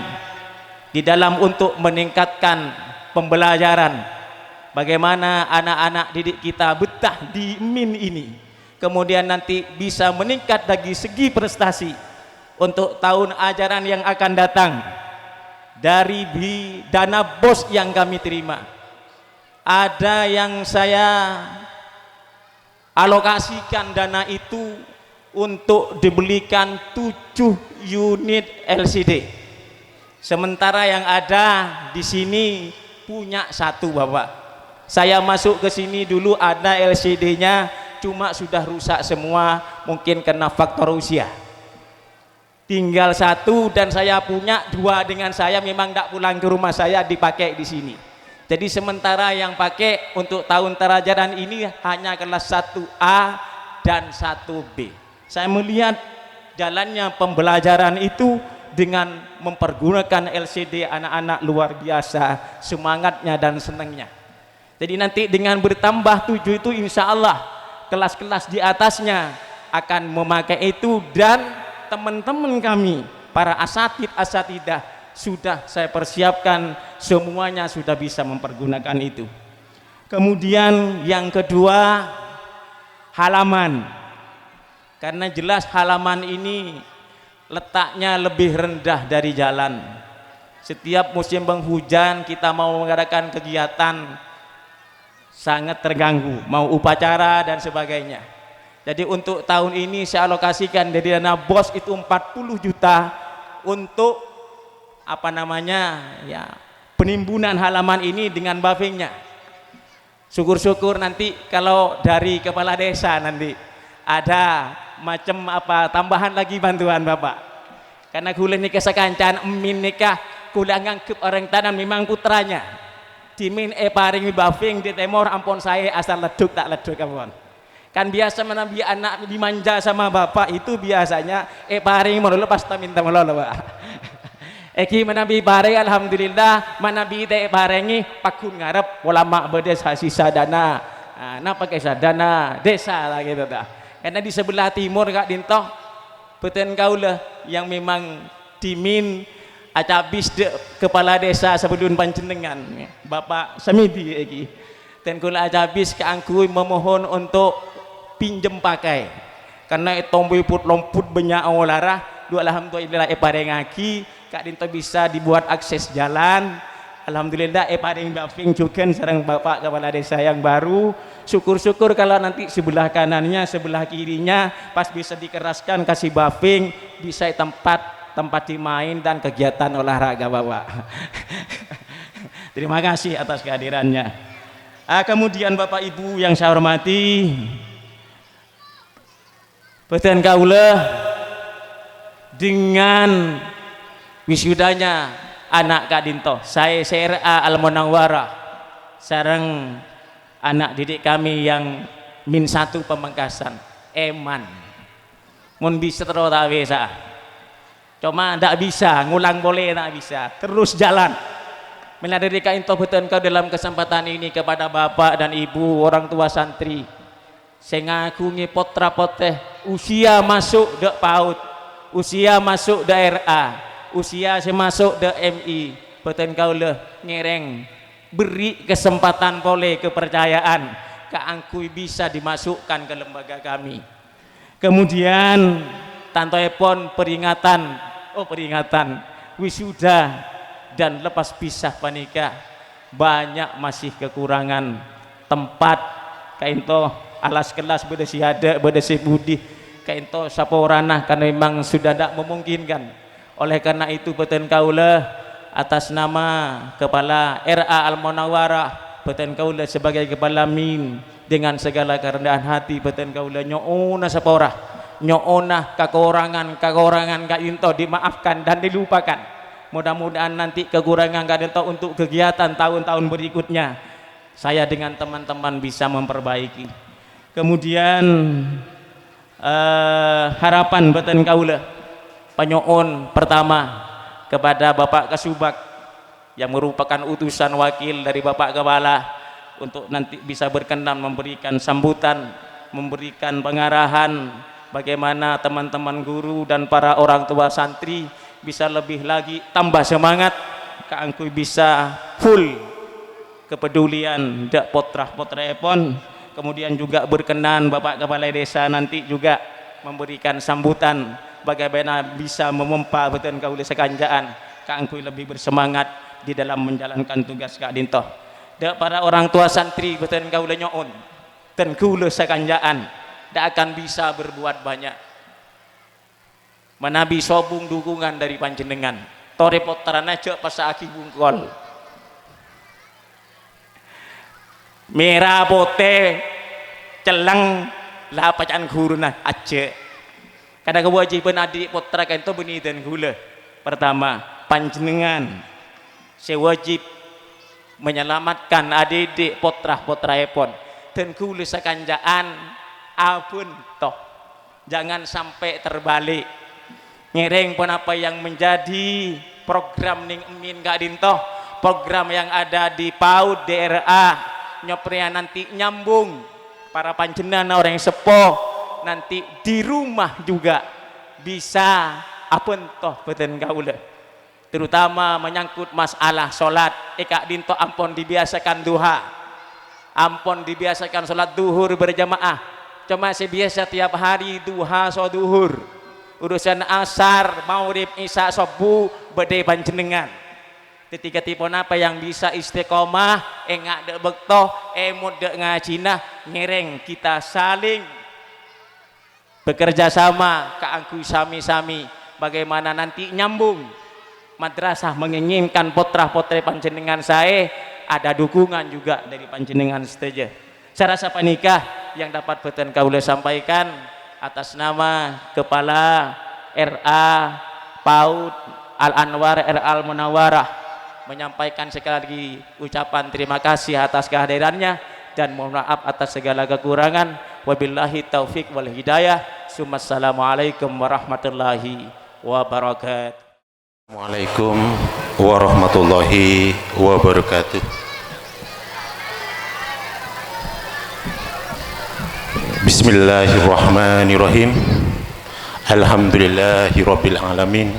di dalam untuk meningkatkan pembelajaran, bagaimana anak-anak didik kita betah di MIN ini, kemudian nanti bisa meningkat dari segi prestasi untuk tahun ajaran yang akan datang. Dari dana BOS yang kami terima, ada yang saya alokasikan dana itu untuk dibelikan 7 unit LCD, sementara yang ada di sini punya 1 Bapak. Saya masuk ke sini dulu ada LCD-nya, cuma sudah rusak semua, mungkin kena faktor usia. Tinggal 1 dan saya punya 2 dengan saya, memang tidak pulang ke rumah saya, dipakai di sini. Jadi sementara yang pakai untuk tahun terajaran ini hanya kelas 1A dan 1B. Saya melihat jalannya pembelajaran itu dengan mempergunakan LCD, anak-anak luar biasa semangatnya dan senangnya. Jadi nanti dengan bertambah 7 itu insya Allah kelas-kelas di atasnya akan memakai itu, dan teman-teman kami para asatidah sudah saya persiapkan, semuanya sudah bisa mempergunakan itu. Kemudian yang kedua, halaman. Karena jelas halaman ini letaknya lebih rendah dari jalan. Setiap musim penghujan kita mau mengadakan kegiatan sangat terganggu, mau upacara dan sebagainya. Jadi untuk tahun ini saya alokasikan dari dana BOS itu 40 juta untuk penimbunan halaman ini dengan pavingnya. Syukur-syukur nanti kalau dari kepala desa nanti ada macam tambahan lagi bantuan Bapak, karena kula nikah sekancan emin nikah kula ngangkep orang tanam memang putranya dimin paringi bafing di temor, ampun saya asal leduk tak leduk ampun. Kan biasa menabi anak dimanja sama bapak itu biasanya paringi melulu pas minta melulu Pak. Eki menabi paring alhamdulillah, menabi teh paringi pakun ngarep ulama berdesa sisa dana. Nah pakai sadana desa lah gitu dah. Karena di sebelah timur Kak Dinto beten kaula yang memang dimin acabis de kepala desa sebelum panjenengan Bapak Samidi iki. Dan kula acabis keangkui memohon untuk pinjem pakai. Karena tomboy put lomput banyak olarah, dua alhamdulillah parengaki Kak Dinto bisa dibuat akses jalan. Alhamdulillah paring bafing juga sareng Bapak kepala desa yang baru. Syukur-syukur kalau nanti sebelah kanannya, sebelah kirinya pas bisa dikeraskan kasih bafing, bisa tempat dimain dan kegiatan olahraga Bapak. Terima kasih atas kehadirannya. Kemudian Bapak Ibu yang saya hormati, beten kaula dengan wisudanya anak Kak Dinto, saya CRA Al-Munawwarah sareng anak didik kami yang min 1 Pamengkasan, Eman. Mun bisa terus tak bisa, cuma tidak bisa, ngulang boleh tidak bisa, terus jalan. Meladari Kak Dinto beten kau dalam kesempatan ini kepada Bapak dan Ibu orang tua santri. Saya ngaku potra poteh usia masuk de PAUD, usia masuk daerah, usia saya masuk de MI, beten kau le ngereng beri kesempatan boleh kepercayaan keangkui bisa dimasukkan ke lembaga kami. Kemudian tantoepon peringatan wisuda dan lepas pisah panika banyak masih kekurangan tempat kainto alas kelas beda si ada beda si budi kainto saporana karena memang sudah tidak memungkinkan. Oleh karena itu beten kaula atas nama Kepala RA Al-Munawwarah beten kaula sebagai kepala min dengan segala kerendahan hati beten kaula nyoona saporah nyoona kekurangan kainto dimaafkan dan dilupakan. Mudah-mudahan nanti kekurangan kainto untuk kegiatan tahun-tahun berikutnya saya dengan teman-teman bisa memperbaiki. Kemudian harapan beten kaula penyoon pertama kepada Bapak Kasubag yang merupakan utusan wakil dari Bapak Kepala untuk nanti bisa berkenan memberikan sambutan, memberikan pengarahan bagaimana teman-teman guru dan para orang tua santri bisa lebih lagi tambah semangat keangkui bisa full kepedulian dak potrah-potrah epon. Kemudian juga berkenan Bapak Kepala Desa nanti juga memberikan sambutan bagaimana bisa memompa beten kaula sekanjaan kaangkui lebih bersemangat di dalam menjalankan tugas Kak Dintoh. Dak para orang tua santri beten kaula nyoon ten kaula sekanjaan dak akan bisa berbuat banyak. Menabi sobung dukungan dari panjenengan. Tore potrana cek pasaki bungkol. Merah pote celang lah pacaan guruna aja. Karena kewajiban adik potra itu beni dan gula. Pertama, panjenengan sewajib menyelamatkan adik potra epon dan gula sekanjaan apun toh. Jangan sampai terbalik. Ngereng pun apa yang menjadi program ning emin Kak Dintoh, program yang ada di PAUD DRA nyoprea nanti nyambung para panjenengan orang sepuh nanti di rumah juga bisa apun toh beten kaula terutama menyangkut masalah salat Kak Dintoh ampun dibiasakan duha ampun dibiasakan salat duhur berjamaah cuma sebiasa tiap hari duha so duhur urusan asar maurib isya subuh bede panjenengan ketika tipon apa yang bisa istiqomah engak dek bektoh emut dek ngajinah ngereng kita saling bekerja sama keangkui sami-sami bagaimana nanti nyambung madrasah menginginkan potrah-potrah panjenengan saya ada dukungan juga dari panjenengan setuju. Saya rasa panikah yang dapat beten kaula sampaikan atas nama Kepala RA PAUD Al-Anwar RA Al-Munawwarah menyampaikan sekali lagi ucapan terima kasih atas kehadirannya dan mohon maaf atas segala kekurangan. Wabillahi taufik wal hidayah. Assalamualaikum warahmatullahi wabarakatuh. Assalamualaikum warahmatullahi wabarakatuh. Bismillahirrahmanirrahim. Alhamdulillahi rabbil alamin.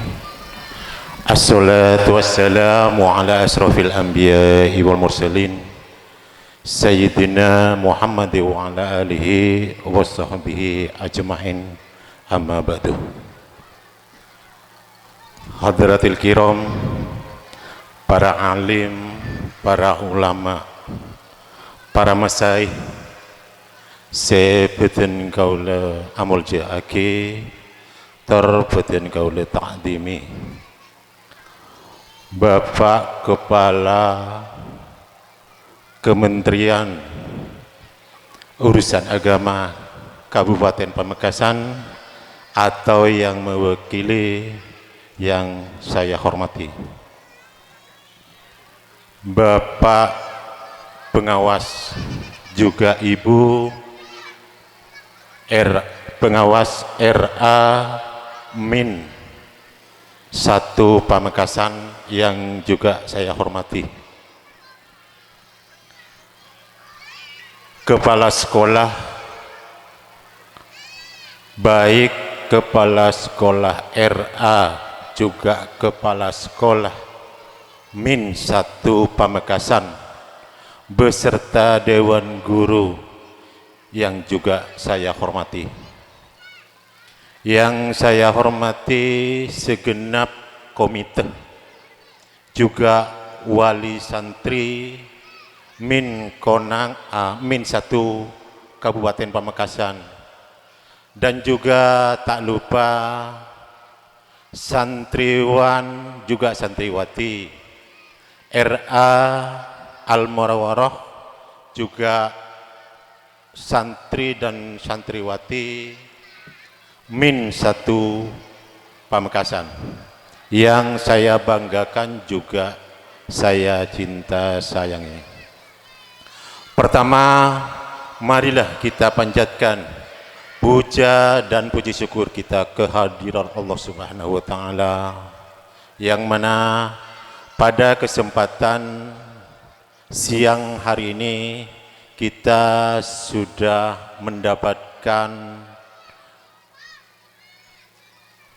Assalatu wassalamu ala asrafil anbiya'i wal mursalin Sayyidina Muhammad wa ala alihi wa sahbihi ajma'in amma ba'du. Hadratil kiram, para alim, para ulama, para masaih sebeten kaula amul ja'aki terbeten kaula ta'dimi Bapak Kepala Kementerian Urusan Agama Kabupaten Pamekasan atau yang mewakili yang saya hormati, Bapak Pengawas juga Ibu Pengawas RA Min 1 Pamekasan yang juga saya hormati, Kepala Sekolah, baik Kepala Sekolah RA juga Kepala Sekolah Min 1 Pamekasan beserta Dewan Guru yang juga saya hormati. Yang saya hormati segenap komite, juga wali santri Min 1 Kabupaten Pamekasan, dan juga tak lupa santriwan juga santriwati RA Al-Murawarah, juga santri dan santriwati Min 1 Pamekasan. Yang saya banggakan juga saya cinta sayangi. Pertama, marilah kita panjatkan puja dan puji syukur kita kehadiran Allah Subhanahu wa taala, yang mana pada kesempatan siang hari ini kita sudah mendapatkan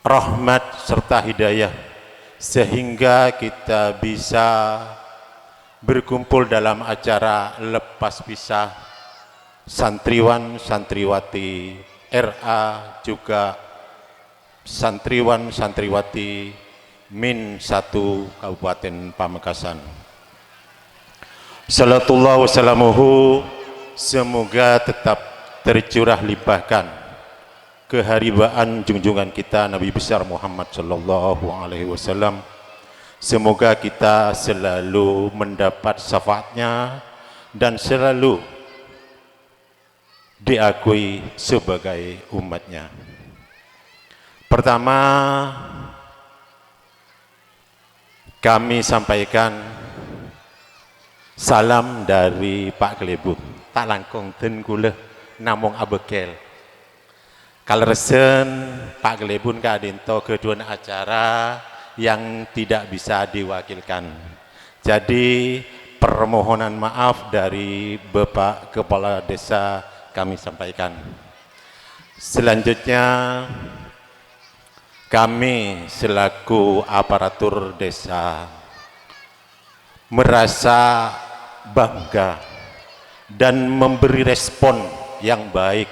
rahmat serta hidayah sehingga kita bisa berkumpul dalam acara lepas pisah santriwan santriwati RA, juga santriwan santriwati Min 1 Kabupaten Pamekasan. Salatullah wassalamuhu, semoga tetap tercurah limpahkan keharibaan junjungan kita Nabi besar Muhammad sallallahu alaihi wasallam. Semoga kita selalu mendapat syafaatnya dan selalu diakui sebagai umatnya. Pertama, kami sampaikan salam dari Pak Kelebun. Tak langkung ten kula namung abekel. Kalersen Pak Kelebun kadinto kedua acara yang tidak bisa diwakilkan. Jadi permohonan maaf dari Bapak Kepala Desa kami sampaikan. Selanjutnya kami selaku aparatur desa merasa bangga dan memberi respon yang baik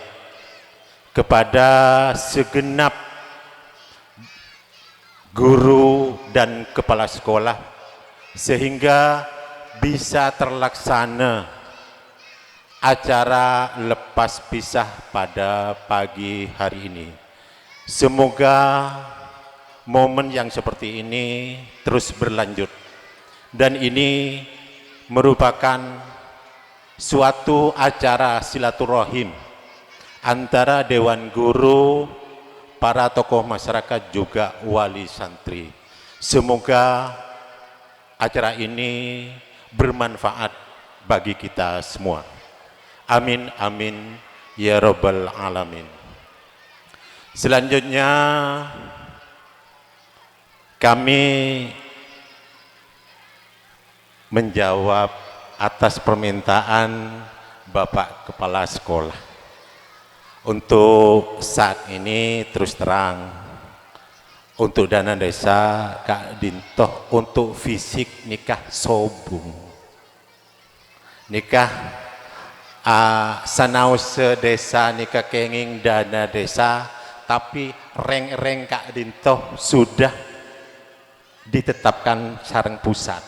kepada segenap guru dan kepala sekolah sehingga bisa terlaksana acara lepas pisah pada pagi hari ini. Semoga momen yang seperti ini terus berlanjut, dan ini merupakan suatu acara silaturahim antara Dewan Guru, para tokoh masyarakat, juga wali santri. Semoga acara ini bermanfaat bagi kita semua. Amin, amin, ya rabbal alamin. Selanjutnya kami menjawab atas permintaan Bapak Kepala Sekolah. Untuk saat ini terus terang, untuk dana desa Kak Dintoh untuk fisik nikah sobung. Nikah sanaus desa nikah kenging dana desa, tapi reng-reng Kak Dintoh sudah ditetapkan sareng pusat.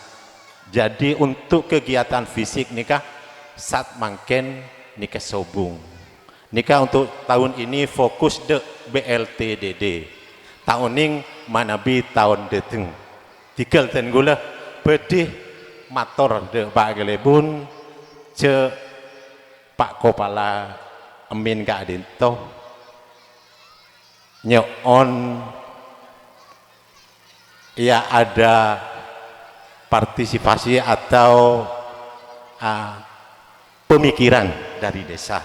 Jadi untuk kegiatan fisik nikah saat mangken nikah sobung. Nikah untuk tahun ini fokus de BLTDD. Tahun ning manabi tahun deteng. Tikel ten gula pedih mator de Pak Kelebun ce Pak Kepala Amin Kak Dintoh nyeon ya ada partisipasi atau pemikiran dari desa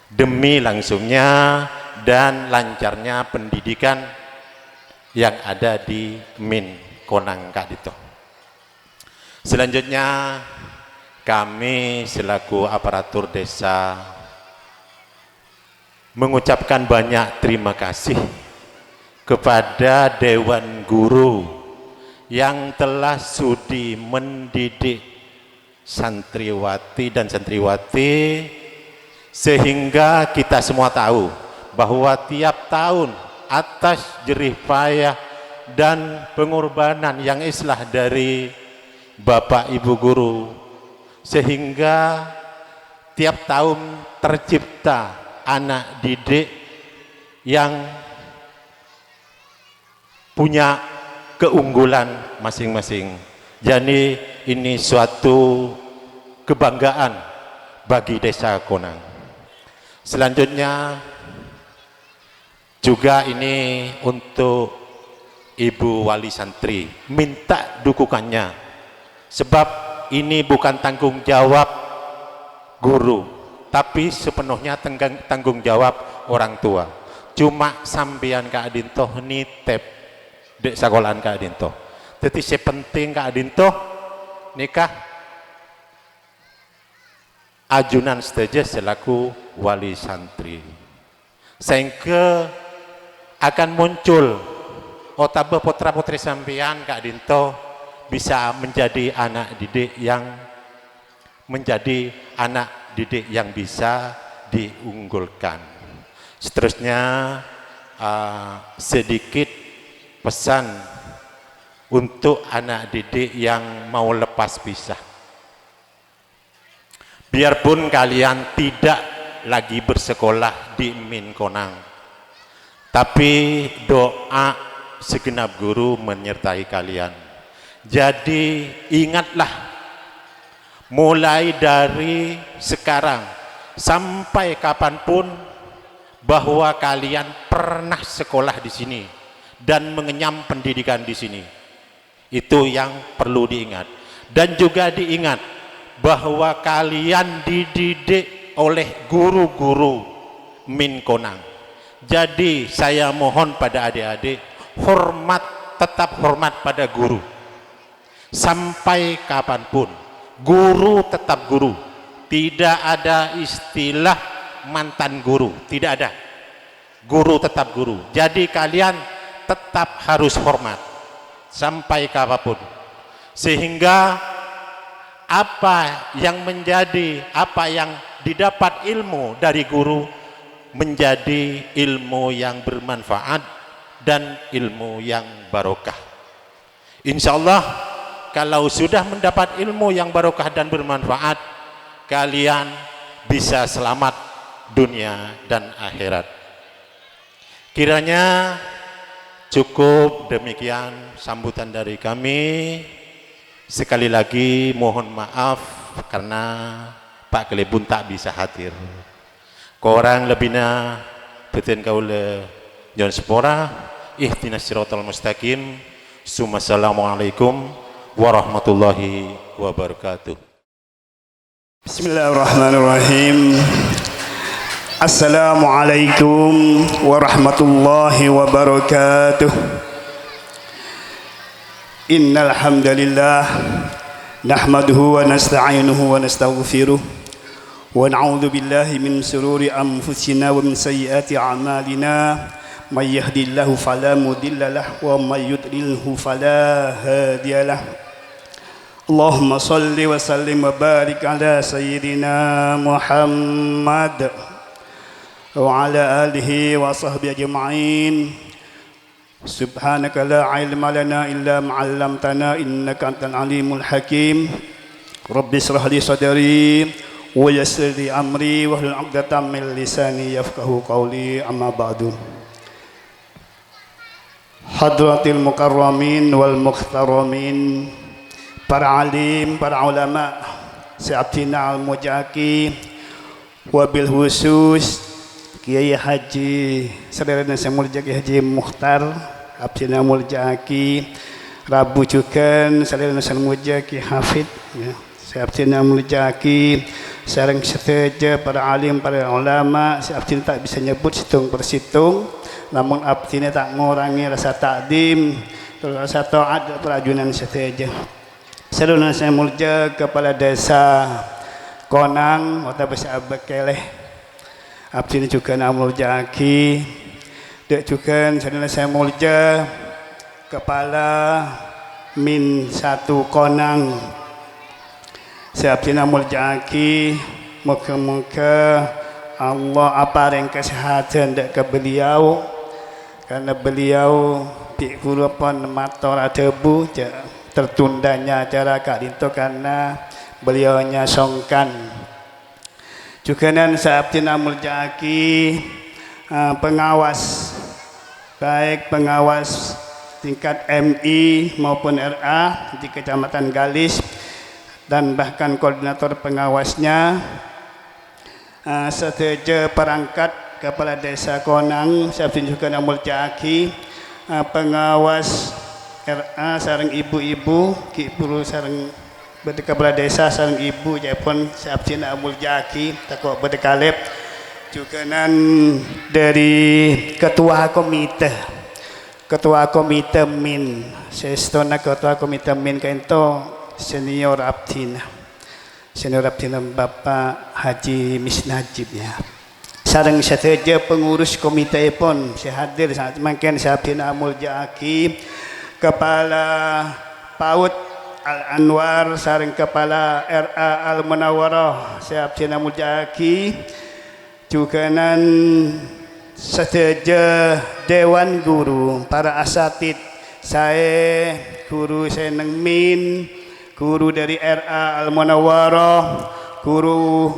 demi langsungnya dan lancarnya pendidikan yang ada di Min Konang Kak Dintoh. Selanjutnya kami selaku aparatur desa mengucapkan banyak terima kasih kepada Dewan Guru yang telah sudi mendidik santriwati dan santriwati sehingga kita semua tahu bahwa tiap tahun atas jerih payah dan pengorbanan yang islah dari Bapak Ibu guru, sehingga tiap tahun tercipta anak didik yang punya keunggulan masing-masing. Jadi ini suatu kebanggaan bagi Desa Konang. Selanjutnya juga ini untuk Ibu Wali Santri, minta dukungannya, sebab ini bukan tanggung jawab guru, tapi sepenuhnya tanggung jawab orang tua. Cuma sambian Kak Adinto nitip dek sekolahan Kak Adinto. Jadi sepenting Kak Adinto nikah ajunan saja selaku wali santri, sehingga akan muncul otabe putra putri sampean Kak Dinto bisa menjadi anak didik yang bisa diunggulkan. Seterusnya sedikit pesan untuk anak didik yang mau lepas pisah. Biarpun kalian tidak lagi bersekolah di Min Konang, tapi doa segenap guru menyertai kalian. Jadi ingatlah, mulai dari sekarang sampai kapanpun, bahwa kalian pernah sekolah di sini dan mengenyam pendidikan di sini. Itu yang perlu diingat. Dan juga diingat bahwa kalian dididik oleh guru-guru Min Konang. Jadi saya mohon pada adik-adik, tetap hormat pada guru sampai kapanpun. Guru tetap guru, tidak ada istilah mantan guru, tidak ada. Guru tetap guru. Jadi kalian tetap harus hormat sampai kapanpun, sehingga apa yang didapat ilmu dari guru menjadi ilmu yang bermanfaat dan ilmu yang barokah. Insya Allah kalau sudah mendapat ilmu yang barokah dan bermanfaat, kalian bisa selamat dunia dan akhirat. Kiranya cukup demikian sambutan dari kami. Sekali lagi mohon maaf karena Pak Kelebun tak bisa hadir. Korang lebihnya betin kaula John Sepora, ihdinas siratal mustaqim. Assalamualaikum warahmatullahi wabarakatuh. Bismillahirrahmanirrahim. Assalamualaikum warahmatullahi wabarakatuh. Innal hamdalillah nahmaduhu wa nasta'inuhu wa nastaghfiruh wa na'udzu billahi min shururi anfusina wa min sayyiati a'malina. May yahdihillahu fala mudilla lahu wa may yudlilhu fala hadiya lahu. Allahumma shalli wa sallim wa barik ala sayyidina Muhammad wa ala alihi wa sahbihi ajma'in. Subhanaka la ilma lana illa ma 'allamtana innaka antal alimul hakim. Rabbi shrah li sadri wa yassir li amri wahlul 'uqdatam min lisani yafqahu qawli, amma ba'du. Hadratil mukarramin wal mukhtaramin, para alim, para ulama, Syabtina al-Mujaki, wabil khusus Kiai Haji Saudara Nasi Muljaki Haji Mukhtar Abdina Muljaki, Rabu juga Saudara Nasi Muljaki Hafid ya. Syabtina Muljaki sareng seteja para alim, para ulama. Syabtina tak bisa nyebut situng persitung, namun abdina tak ngurangi rasa takdim, rasa taat perajunan seteja. Saudara Nasi Muljaki Kepala Desa Konang Kota Besar Bekeleh, abdina juga namul jaki, dek juga saudara saya mulja Kepala Min 1 Konang. Saya abdina namul jaki, moga-moga Allah apareng kesehatan dek ke beliau, karena beliau pikir pun mator debu tertundanya acara Kak Dinto karena beliaunya songkan. Juga nan Sabti Namul Jaki pengawas, baik pengawas tingkat MI maupun RA di Kecamatan Galis dan bahkan koordinator pengawasnya, seteja perangkat Kepala Desa Konang, Sabti juga Namul Jaki, pengawas RA sareng ibu-ibu, Kipuru sareng Kepala Desa sareng ibu Jepun Sabti Namul Jaki, takut berdekalep juga nan dari ketua komite min sestona ketua komite min kaento senior Abdina Bapak Haji Misnajib ya, sareng sateja pengurus komite pun saya hadir saat makin Sabti Namul Jaki, Kepala PAUD Al Anwar sareng Kepala RA Al Munawwarah Sabti Namul Jaki, juga nan seteja Dewan Guru, para asatid, saya guru Seneng Min, guru dari RA Al Munawwarah, guru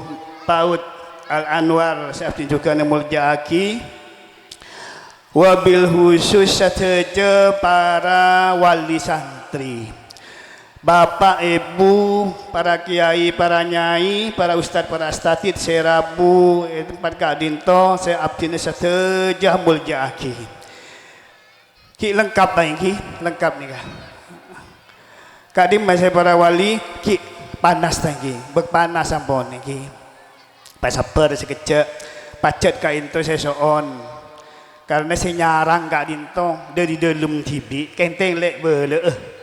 PAUD Al Anwar Sabti juga Namul Jaki, wabil khusus seteja para wali santri, Bapak Ibu, para kiai, para nyai, para ustadz, para astatid, saya Rabu tempat Kak Dinto, saya abdina seteja Mulya Aki. Ki lengkap baik ki, lengkap nih kak. Kadim saya para wali, ki panas lagi, berpanas sampun nih ki. Pas saper sekejap, pacet Kak Dinto saya soon. Karena saya nyarang Kak Dinto dari dalam TV, kenteng lek bele.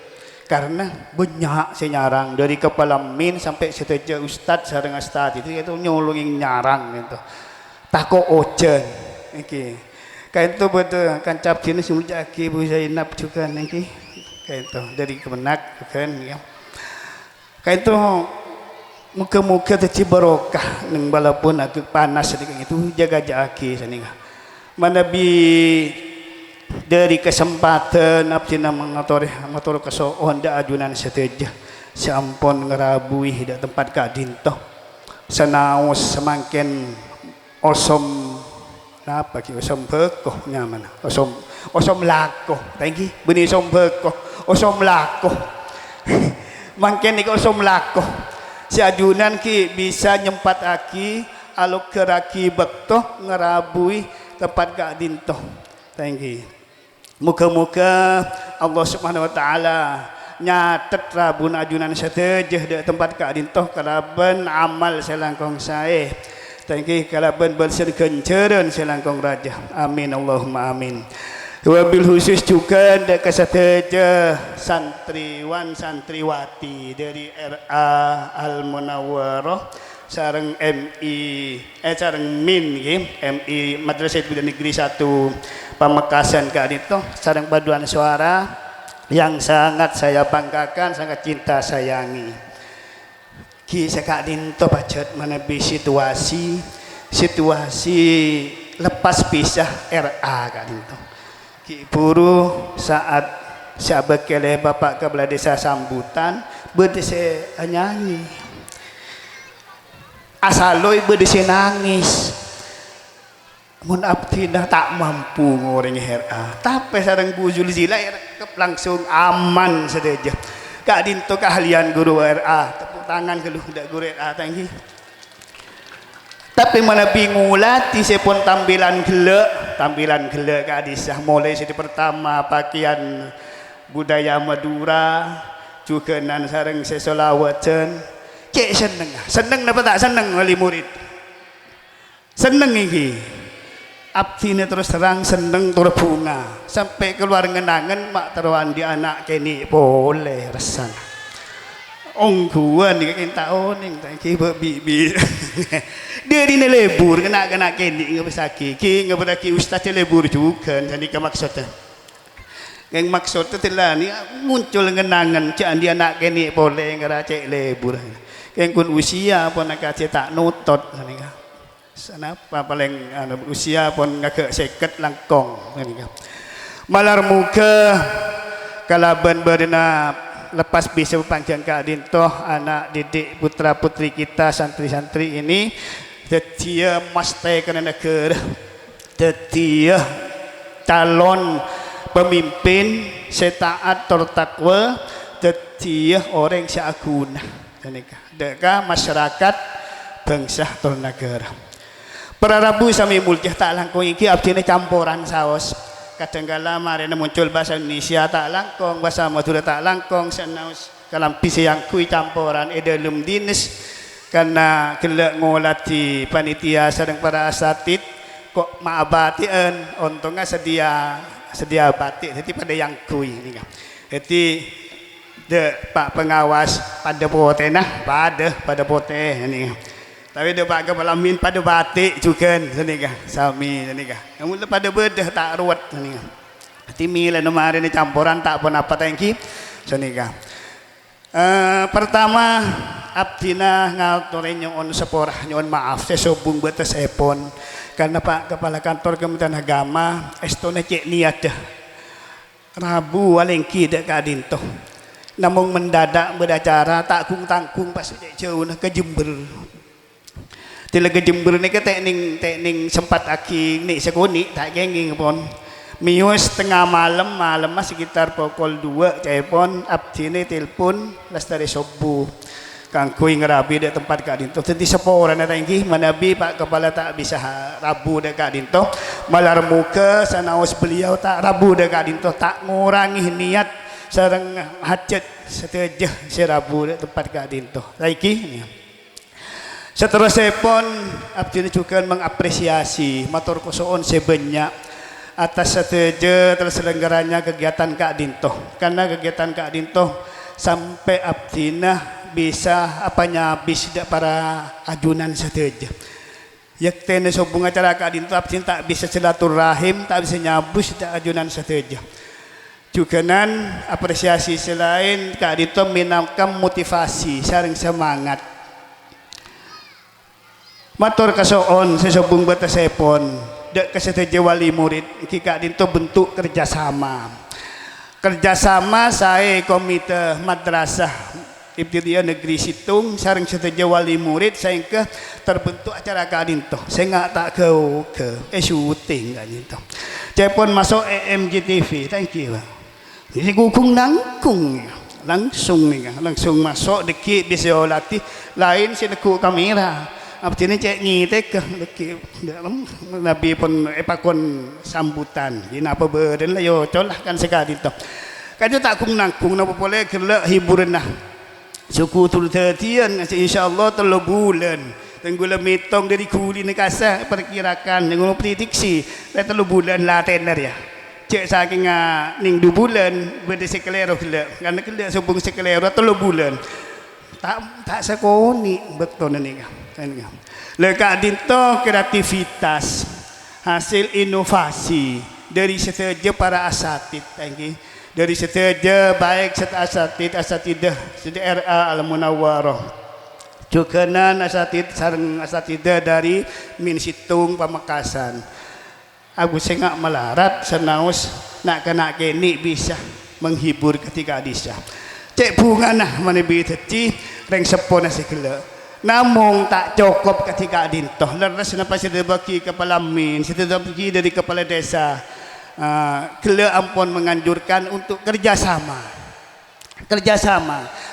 Karena banyak saya nyarang dari kepala min sampai seteja ustad sareng astad itu nyolongin nyarang gitu. Tako ojen iki. Kain itu betul kan cap jenis Jaki Bu Zainab juga niki. Kain itu dari kemenak kan ya. Kain itu muka-muka teci barokah neng walaupun agak panas sedikit itu jaga Jaki sani. Manabi dari kesempatan abdina mengatur kesoon da ajunan seteja sampun ngerabui da tempat Kak Dinto senaus semakin osom napa ki osom bekoh nyaman osom lakoh thank you benih osom bekoh osom lakoh makin iki osom lakoh si ajunan ki bisa nyempat aki aluk keraki bektoh ngerabui tempat Kak Dinto. Thank you. Muka-muka Allah Subhanahu Wa Taala nyatet rabun ajunan seteja di tempat Kak Dinto kalaban amal selangkong saya. Thank you kalaban berserkenceran selangkong raja. Amin Allahumma amin. Wabil khusus juga ada keseteja santriwan santriwati dari RA Al Munawwarah sareng MI sareng min MI Madrasah Ibtidaiyah Negeri 1 Pamekasan Kak Dinto sareng paduan suara yang sangat saya banggakan, sangat cinta sayangi. Ki Kak Dinto pacet menebi situasi lepas pisah RA Kak Dinto. Ki buru saat sabekele Bapak Kepala Desa sambutan berdese nyanyi. Asaloi berdese nangis. Mun abdina tak mampu ngoreng RA. Tapi sareng Bu Zulzila langsung aman saja. Kak Dinto keahlian guru RA. Tepuk tangan keluh dak guru RA tanggi. Tapi mana bingulati sepon tampilan gelek Kak Disah mulai dari pertama pakaian budaya Madura juga nan sareng sesolawatan. Cek seneng napa tak seneng wali murid. Seneng iki. Abdina terus terang seneng terbunga sampai keluar ngenangan mak teruan di anak kini boleh resan ongguan nih kayak tahun nih kayak bibi dari lebur kena kini nggak bisa kiki nggak beraki ustaz lebur juga jadi kemaksudnya yang maksudnya telah nih muncul ngenangan cak di anak kini boleh ngeracek lebur yang kun usia pun nak tak nutot Sanapa paling usia pun ngagak seket langkong malar muka kalaban berna lepas bisa panjang keadaan toh anak didik putra putri kita santri-santri ini tetia mastai kena negara tetia calon pemimpin setaat tertakwa tetia orang seaguna deka masyarakat bangsa ternegara para rabu sami mulkih tak langkung iki abdine campuran saos kadang-kala marina muncul bahasa Indonesia tak langkung bahasa Madura tak langkung senaus kalampi yang kui campuran edalum dinis karena kelak ngolati panitia sedang para asatid kok maabatian untungnya sedia batik jadi pada yang kui ini kan jadi Pak pengawas pada pote pada pote ini tapi dia pak kepala min pada batik juga sini kah sami sini kah namun pada bedah tak ruwet sini kah timil nomor ini campuran tak pun apa tangki sini kah pertama abdina ngaturin nyon seporah nyon maaf saya sobung batas epon karena pak kepala kantor Kementerian Agama estone cek niat dah Rabu walengki dek kadinto namun mendadak beracara tak kung tangkung pas cek jauh nak ke Jember Tilaga Jember ni ke teknik sempat aki ni sekuni tak genging pun mius tengah malam sekitar pukul 2 telepon abdi ni telpon lestari subuh kangkui ngerabi di tempat Kak Dinto tentu seporan ada yang manabi Pak Kepala tak bisa rabu di Kak Dinto malar muka sanaus beliau tak rabu di Kak Dinto tak ngurangi niat sareng hajat setuju si rabu di tempat Kak Dinto lagi seterusnya pun abdi juga mengapresiasi matur kusuon sebanyak atas setuju terselenggaranya kegiatan Kak Dinto karena kegiatan Kak Dinto sampai abdina bisa apanya bisa para ajunan setuju yak tene sobung acara Kak Dinto abdina tak bisa silaturahim tak bisa nyabus tak ajunan setuju juga nan apresiasi selain Kak Dinto minangkan motivasi saring semangat matur kasoon sesobung batas epon dek kesetuju wali murid Kak Dinto bentuk kerjasama saya komite madrasah Ibtidaiyah Negeri Situng sareng setuju wali murid sehingga terbentuk acara Kak Dinto saya nggak tak ke syuting Kak Dinto cepon masuk EMG TV thank you jadi kukung nangkung langsung masuk deki bisa latih lain si deku kamera abdi ini cek ngitek ke dalam nabi pun epakon sambutan ini apa beren lah yo colah kan sekali toh kajo tak kung nangkung napa boleh gelak hiburan nah suku tul tetian insyaallah 3 bulan tenggula mitong dari kuli nekasa perkirakan dengan prediksi 3 bulan lah tenar ya cek saking ning 2 bulan berde sekelero gelak karena gelak subung sekelero 3 bulan tak sekoni betul nih Kak Dinto kreativitas hasil inovasi dari setuju para asatid dari setuju baik asatidah RA Al-Munawwarah juga nan asatid sareng asatidah dari Min Situng Pamekasan aku sengak melarat senaus nak kena kini bisa menghibur ketika adisah cek bunga nah menebi teti reng sepona segala namun tak cukup ketika Dinto leres napa sudah bagi kepala min sudah bagi dari kepala desa kele ampun menganjurkan untuk kerjasama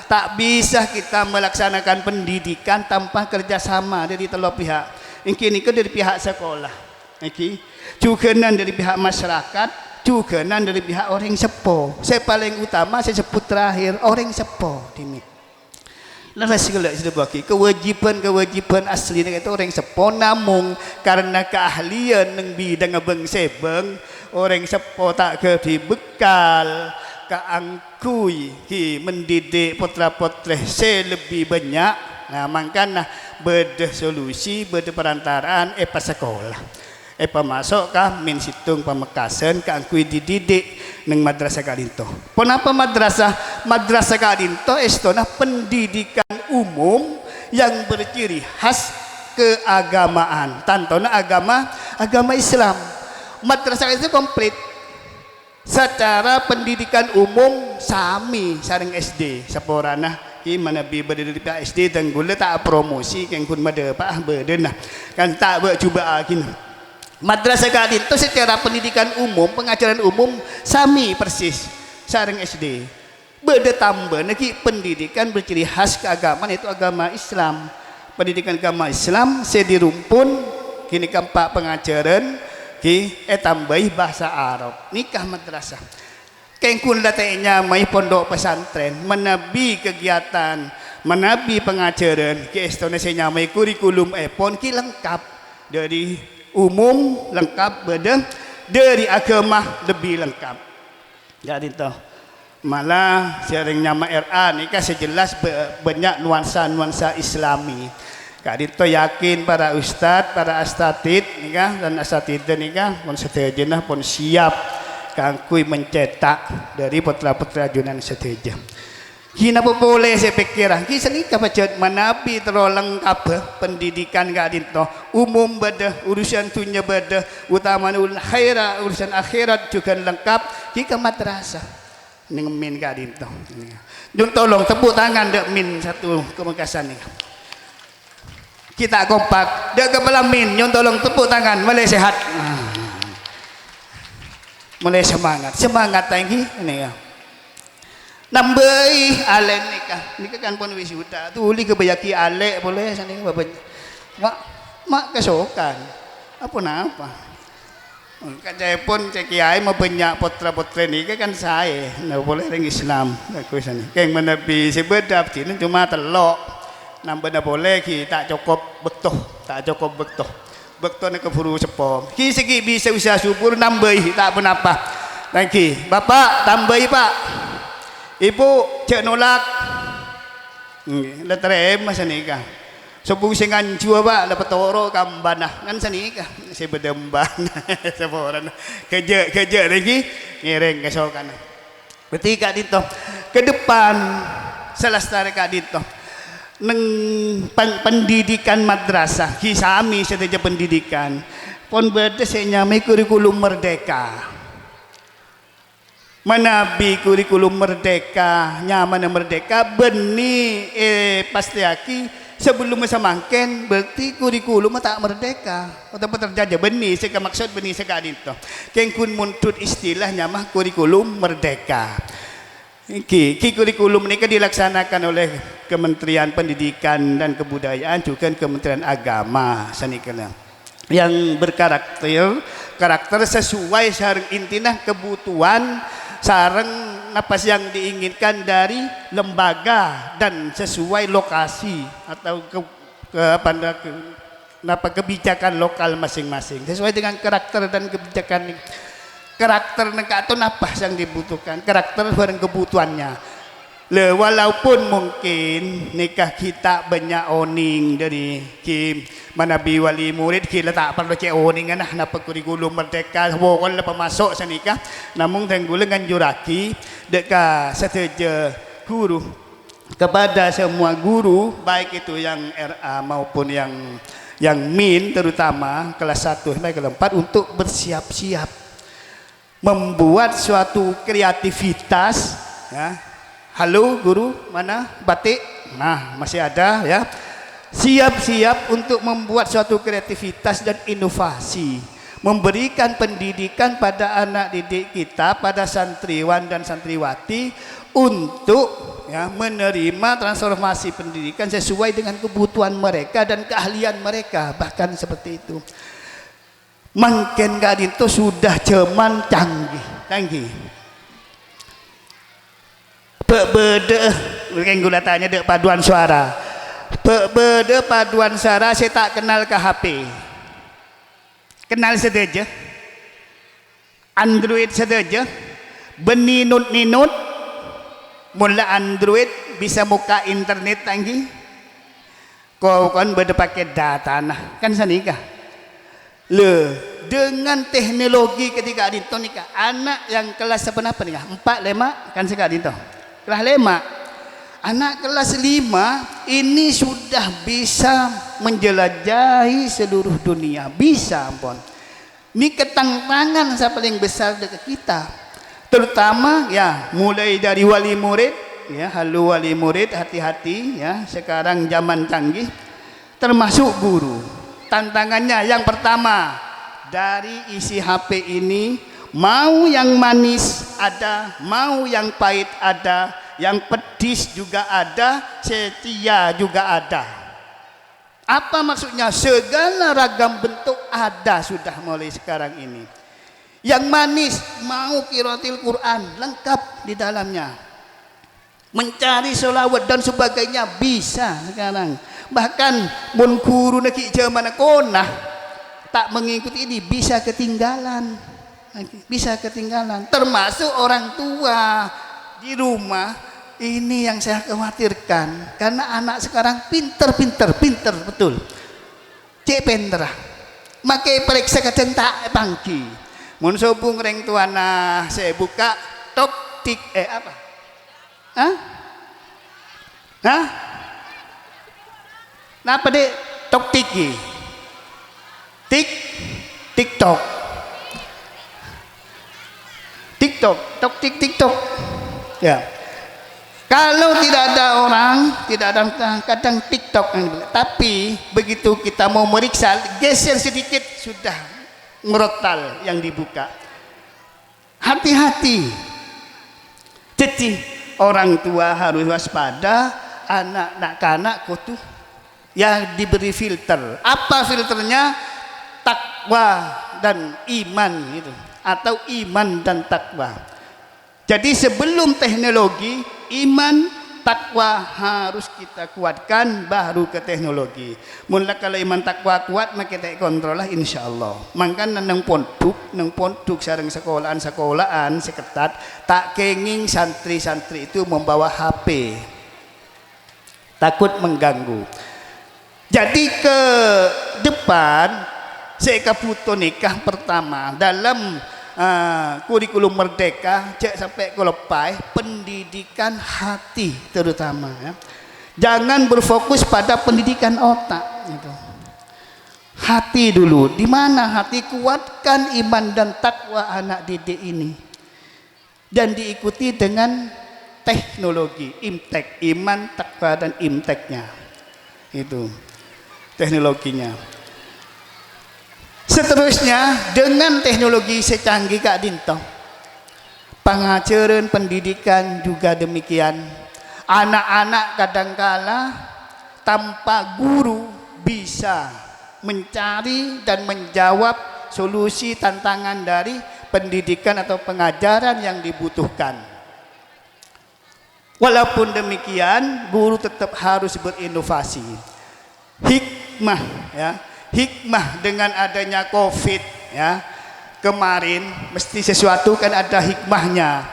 tak bisa kita melaksanakan pendidikan tanpa kerjasama dari telur pihak ini dari pihak sekolah juga dari pihak masyarakat juga dari pihak orang sepo saya paling utama saya sebut terakhir orang sepo ini lepas segala sudah bagi kewajiban asli itu orang sepo namun karena keahlian neng bidang abang sebeng orang sepo tak dibekal keangkui mendidik putra-putri lebih banyak nah makanya beda solusi beda perantaraan sekolah masuk kah Min Situng Pamekasan keangkui dididik neng madrasah Kak Dinto kenapa madrasah Kak Dinto istana pendidikan umum yang berciri khas keagamaan. Tantona agama Islam. Madrasah itu komplit. Secara pendidikan umum sami sareng SD saporana ki manabi berdiri SD dan gula tak promosi kan kun mada pak berdenah kan tak bercuba akin. Madrasah kadin itu secara pendidikan umum, pengajaran umum sami persis sareng SD. Beda tambah niki pendidikan berciri khas keagamaan itu agama Islam. Pendidikan agama Islam sedirumpun kini kampak pengajaran ki tambahi bahasa Arab nikah madrasah kengkun latenya mai pondok pesantren menabi kegiatan menabi pengajaran ki Indonesia mai kurikulum pon ki lengkap dari umum lengkap beda dari agama lebih lengkap jadi toh malah sering nama RA nikah sejelas banyak nuansa Islami. Kak Dito yakin para ustadz, para asatid nikah dan asatidah nikah pun setejenah pun siap kangkui mencetak dari putra-putra junan seteja. Kina boleh saya pikir, kisah nikah baca manabi terlalu lengkap pendidikan Kak Dito umum beda urusan dunia beda utama urusan akhirat juga lengkap kika madrasah ngemin Kak Dito. Jun tolong tepuk tangan dek min satu kemekasan nih. Kita kompak dia kebelamin nyon tolong tepuk tangan mulai sehat mulai semangat tinggi ini ya nambai ale nikah kan pun wisuda tuli kebayaki ale boleh sana bapak mak kesokan apa kan saya pun cekiai mau banyak potra-potra nikah kan saya nggak boleh orang Islam aku sana kayak mana bisa bedap sini cuma telok nambah dah boleh ki tak cukup betul nak keburu sepom ki segi bisa usaha subur nambahi tak apa lagi bapak tambahi pak ibu cek nolak letrem masa nikah sebung sengan jua pak dapat toro kambanah kan senikah saya berdemban seorang kerja lagi ngereng kesokan berarti Kak Dito ke depan selestari Kak Dito neng pendidikan madrasah kisami seteja pendidikan pon beda senyamai kurikulum merdeka menabi kurikulum merdeka nyaman merdeka beni pasti aki sebelum masa mangken berarti kurikulum tak merdeka atau terjadi beni saya maksud beni sekali itu kengkun muntut istilahnya mah kurikulum merdeka. Ki kurikulum ini dilaksanakan oleh Kementerian Pendidikan dan Kebudayaan juga Kementerian Agama sanikana yang karakter sesuai sareng intina kebutuhan sareng napas yang diinginkan dari lembaga dan sesuai lokasi atau kebijakan lokal masing-masing sesuai dengan karakter dan kebijakan karakter negara itu apa yang dibutuhkan karakter bareng kebutuhannya walaupun mungkin nikah kita banyak oning dari ki manabi wali murid kita tak perlu cek oning nah napa kurikulum merdeka wong lepas masuk sanikah namun tenggul dengan juraki deka seteja guru kepada semua guru baik itu yang RA maupun yang min terutama kelas 1 sampai kelas 4 untuk bersiap-siap membuat suatu kreativitas ya. Halo guru mana batik nah masih ada ya siap-siap untuk membuat suatu kreativitas dan inovasi memberikan pendidikan pada anak didik kita pada santriwan dan santriwati untuk ya, menerima transformasi pendidikan sesuai dengan kebutuhan mereka dan keahlian mereka bahkan seperti itu. Mungkin Kak Dito sudah zaman canggih beda mungkin gula tanya dek paduan suara beda paduan suara saya tak kenal ke HP kenal saja Android saja beninut mula Android bisa muka internet tanggi kau kan beda pakai data nah kan sanikah dengan teknologi ketika Dito nikah anak yang kelas apa nikah 4 5 kan sekarang Dito kelas 5 Anak kelas 5 ini sudah bisa menjelajahi seluruh dunia, bisa ampun. Ini ketantangan yang paling besar dekat kita, terutama ya mulai dari wali murid ya. Halo wali murid, hati-hati ya, sekarang zaman canggih, termasuk guru. Tantangannya yang pertama, dari isi HP ini mau yang manis ada, mau yang pahit ada, yang pedis juga ada, setia juga ada. Apa maksudnya? Segala ragam bentuk ada sudah mulai sekarang ini. Yang manis mau qiraatil Quran lengkap di dalamnya. Mencari sholawat dan sebagainya bisa sekarang. Bahkan mun guru neki zaman konah tak mengikuti ini bisa ketinggalan. Bisa ketinggalan. Termasuk orang tua di rumah. Ini yang saya khawatirkan, karena anak sekarang pinter betul. Cek pinter, makai periksa kadang tak pangki. Mun sobung reng tuana saya buka tok tik apa? Hah? Napa dek tok tiki? TikTok. Tok TikTok. Ya. Kalau tidak ada orang, tidak ada kadang TikTok, tapi begitu kita mau meriksa, geser sedikit sudah merotal yang dibuka. Hati-hati. Jadi orang tua harus waspada, anak-anak kutu yang diberi filter. Apa filternya? Takwa dan iman gitu, atau iman dan takwa. Jadi sebelum teknologi, iman, takwa harus kita kuatkan, baru ke teknologi. Mula kalau iman takwa kuat, maka kita kontrol lah insyaallah. Makanya nang pondok sareng sekolahan seketat, tak kenging santri-santri itu membawa HP. Takut mengganggu. Jadi ke depan, saya puto nikah pertama dalam kurikulum merdeka cek sampai ke lepai pendidikan hati terutama ya. Jangan berfokus pada pendidikan otak gitu. Hati dulu, di mana hati, kuatkan iman dan takwa anak didik ini dan diikuti dengan teknologi imtek, iman, takwa dan imteknya itu teknologinya. Seterusnya dengan teknologi secanggih Kak Dinto, pengajaran pendidikan juga demikian. Anak-anak kadangkala tanpa guru bisa mencari dan menjawab solusi tantangan dari pendidikan atau pengajaran yang dibutuhkan. Walaupun demikian, guru tetap harus berinovasi. Hikmah ya. Hikmah dengan adanya COVID ya kemarin, mesti sesuatu kan ada hikmahnya.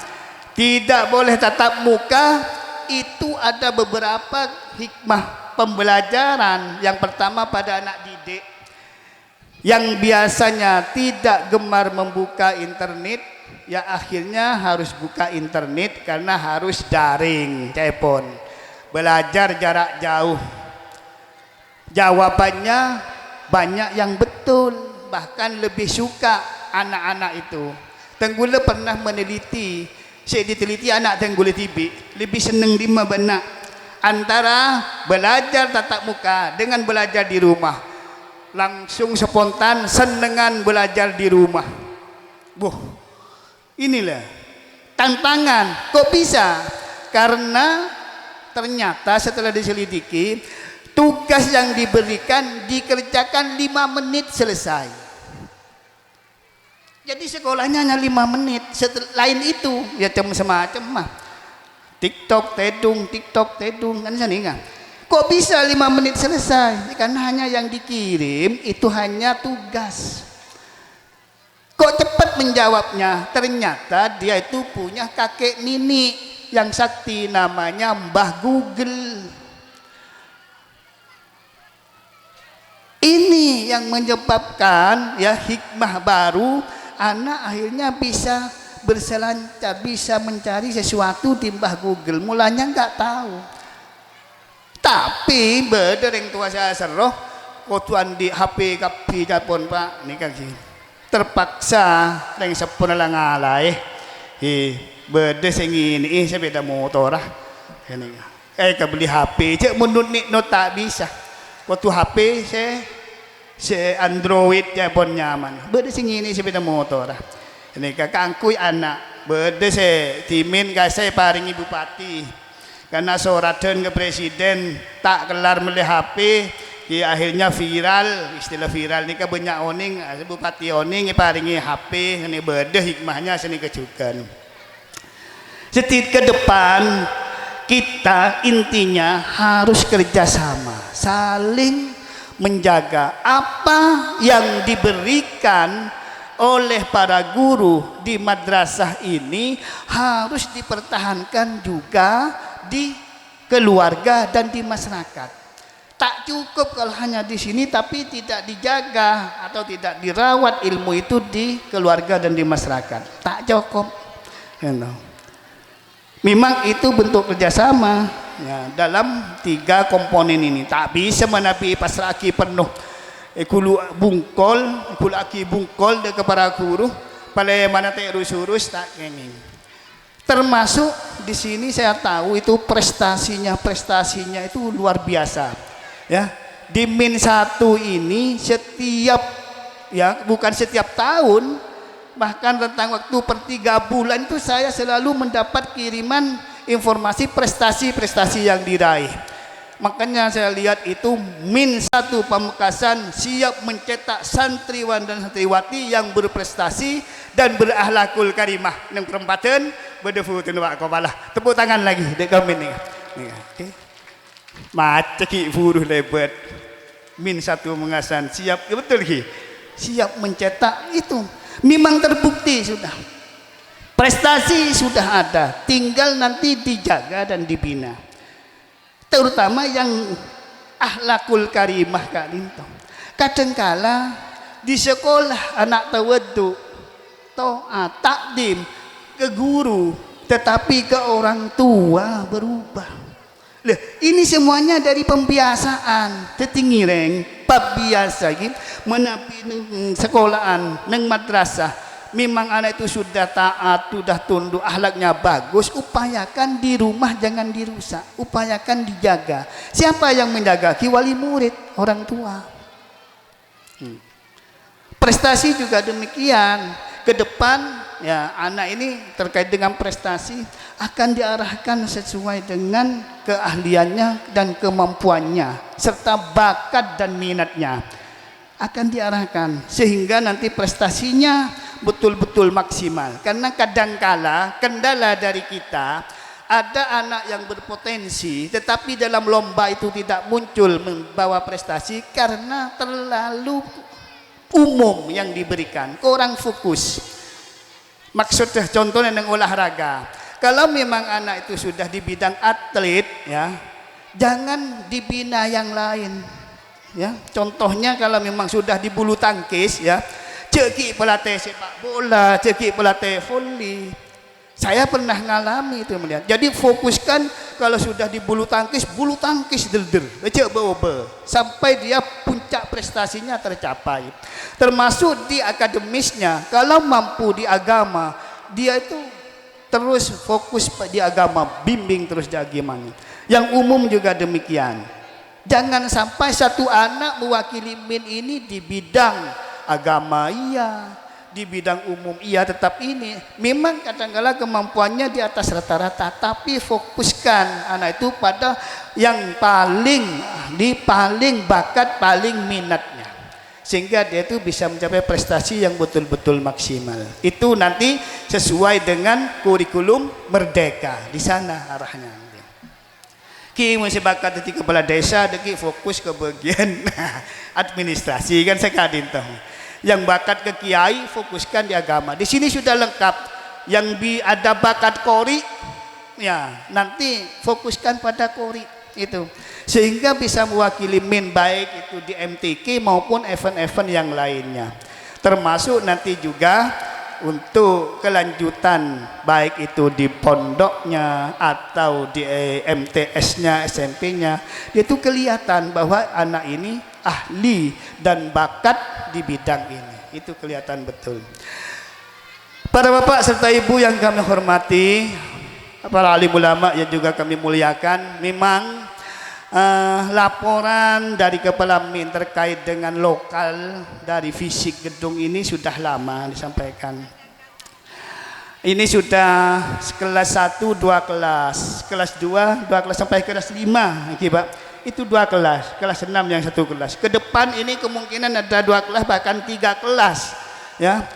Tidak boleh tatap muka, itu ada beberapa hikmah pembelajaran. Yang pertama pada anak didik yang biasanya tidak gemar membuka internet, ya akhirnya harus buka internet karena harus daring, telepon, belajar jarak jauh. Jawabannya banyak yang betul, bahkan lebih suka anak-anak itu. Tenggula pernah meneliti, saya diteliti anak Tenggula tibi lebih senang lima benak antara belajar tatap muka dengan belajar di rumah. Langsung spontan senengan belajar di rumah. Inilah tantangan. Kok bisa? Karena ternyata setelah diselidiki, tugas yang diberikan dikerjakan 5 menit selesai. Jadi sekolahnya hanya 5 menit. Lain itu ya semacam mah. TikTok tedung kan sana. Kok bisa 5 menit selesai? Karena hanya yang dikirim itu hanya tugas. Kok cepat menjawabnya? Ternyata dia itu punya kakek nini yang sakti, namanya Mbah Google. Ini yang menyebabkan ya hikmah baru, anak akhirnya bisa berselancar, bisa mencari sesuatu di Mbah Google. Mulanya nggak tahu. tapi bedereng tua saya seroh kotuan di HP kapi japon pak ni kaki terpaksa reng sepun lang alai berde sengini sepeda motor lah ini beli HP cek menurut no tak bisa waktu HP se Android japon nyaman berde sengini sepeda motor lah ini kakak angkui anak berde se timin kasih paringi bupati karena soratan ke presiden tak kelar beli HP akhirnya viral istilah viral ni kan banyak oning bupati oning paringi HP ini berde hikmahnya seni kejukan setit ke depan kita intinya harus kerjasama saling menjaga apa yang diberikan oleh para guru di madrasah ini harus dipertahankan juga di keluarga dan di masyarakat. Tak cukup kalau hanya di sini tapi tidak dijaga atau tidak dirawat ilmu itu di keluarga dan di masyarakat. Tak cukup. Memang itu bentuk kerjasama ya, dalam 3 komponen ini. Tak bisa menapi pasraki penuh. Kulu bungkol, kulu aki bungkol de kepada guru. Pada mana tak urus tak kenging. Termasuk di sini saya tahu itu prestasinya itu luar biasa ya di Min 1 ini setiap ya bukan setiap tahun bahkan rentang waktu per 3 bulan itu saya selalu mendapat kiriman informasi prestasi yang diraih makanya saya lihat itu Min 1 Pamekasan siap mencetak santriwan dan santriwati yang berprestasi dan berakhlakul karimah yang perempatan berdefu tunjuk kepala tepuk tangan lagi dek kami ni okay. Macam ki buruh lebat Min 1 Pamekasan siap betul ki siap mencetak itu memang terbukti sudah prestasi sudah ada tinggal nanti dijaga dan dibina terutama yang akhlakul karimah Kak Linto kadangkala di sekolah anak tawaddu takdim ke guru tetapi ke orang tua berubah. Loh, ini semuanya dari pembiasaan tetinggi reng biasa gitu menapi sekolahan neng madrasah memang anak itu sudah taat sudah tunduk akhlaknya bagus upayakan di rumah jangan dirusak upayakan dijaga siapa yang menjaga wali murid orang tua prestasi juga demikian ke depan ya anak ini terkait dengan prestasi akan diarahkan sesuai dengan keahliannya dan kemampuannya serta bakat dan minatnya akan diarahkan sehingga nanti prestasinya betul-betul maksimal karena kadangkala kendala dari kita ada anak yang berpotensi tetapi dalam lomba itu tidak muncul membawa prestasi karena terlalu umum yang diberikan kurang fokus maksudnya contohnya dengan olahraga kalau memang anak itu sudah di bidang atlet ya jangan dibina yang lain ya contohnya kalau memang sudah di bulu tangkis ya ceki pelatih sepak bola ceki pelatih voli saya pernah ngalami itu melihat jadi fokuskan kalau sudah di bulu tangkis der cek bawa sampai dia puncak prestasinya tercapai termasuk di akademisnya kalau mampu di agama dia itu terus fokus di agama bimbing terus di agama yang umum juga demikian jangan sampai satu anak mewakili Min ini di bidang agama iya di bidang umum iya tetap ini memang kadang-kala kemampuannya di atas rata-rata tapi fokuskan anak itu pada yang paling bakat paling minatnya sehingga dia itu bisa mencapai prestasi yang betul-betul maksimal itu nanti sesuai dengan kurikulum merdeka di sana arahnya ki masih bakat di kepala desa deki fokus ke bagian administrasi kan sekadin tahu yang bakat ke kiai fokuskan di agama di sini sudah lengkap yang ada bakat kori ya nanti fokuskan pada kori itu sehingga bisa mewakili Min baik itu di MTQ maupun event-event yang lainnya termasuk nanti juga untuk kelanjutan baik itu di pondoknya atau di MTS-nya, SMP-nya, dia itu kelihatan bahwa anak ini ahli dan bakat di bidang ini. Itu kelihatan betul. Para bapak serta ibu yang kami hormati, para alim ulama yang juga kami muliakan, memang laporan dari Kepala MIN terkait dengan lokal dari fisik gedung ini sudah lama disampaikan. Ini sudah kelas 1 2 kelas, kelas 2 2 kelas sampai kelas 5, Pak. Itu 2 kelas, kelas 6 yang 1 kelas. Ke depan ini kemungkinan ada 2 kelas bahkan 3 kelas, ya.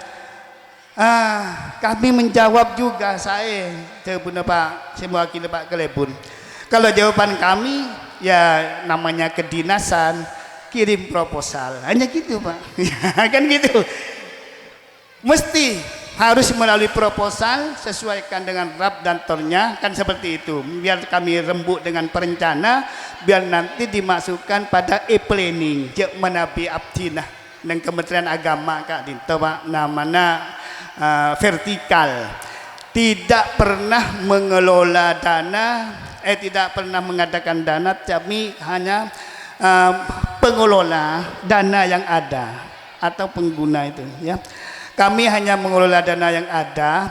Kami menjawab juga saya Pak, saya mewakili Pak Kelebun. Kalau jawaban kami ya namanya kedinasan, kirim proposal, hanya gitu Pak. Kan gitu, mesti harus melalui proposal sesuaikan dengan rab dan tornya, kan seperti itu, biar kami rembuk dengan perencana, biar nanti dimasukkan pada e-planning jek menabi abdinah dan Kementerian Agama Kak Dinto Pak, namanya vertikal, tidak pernah mengelola dana, tidak pernah mengadakan dana, kami hanya pengelola dana yang ada atau pengguna itu, ya. Kami hanya mengelola dana yang ada,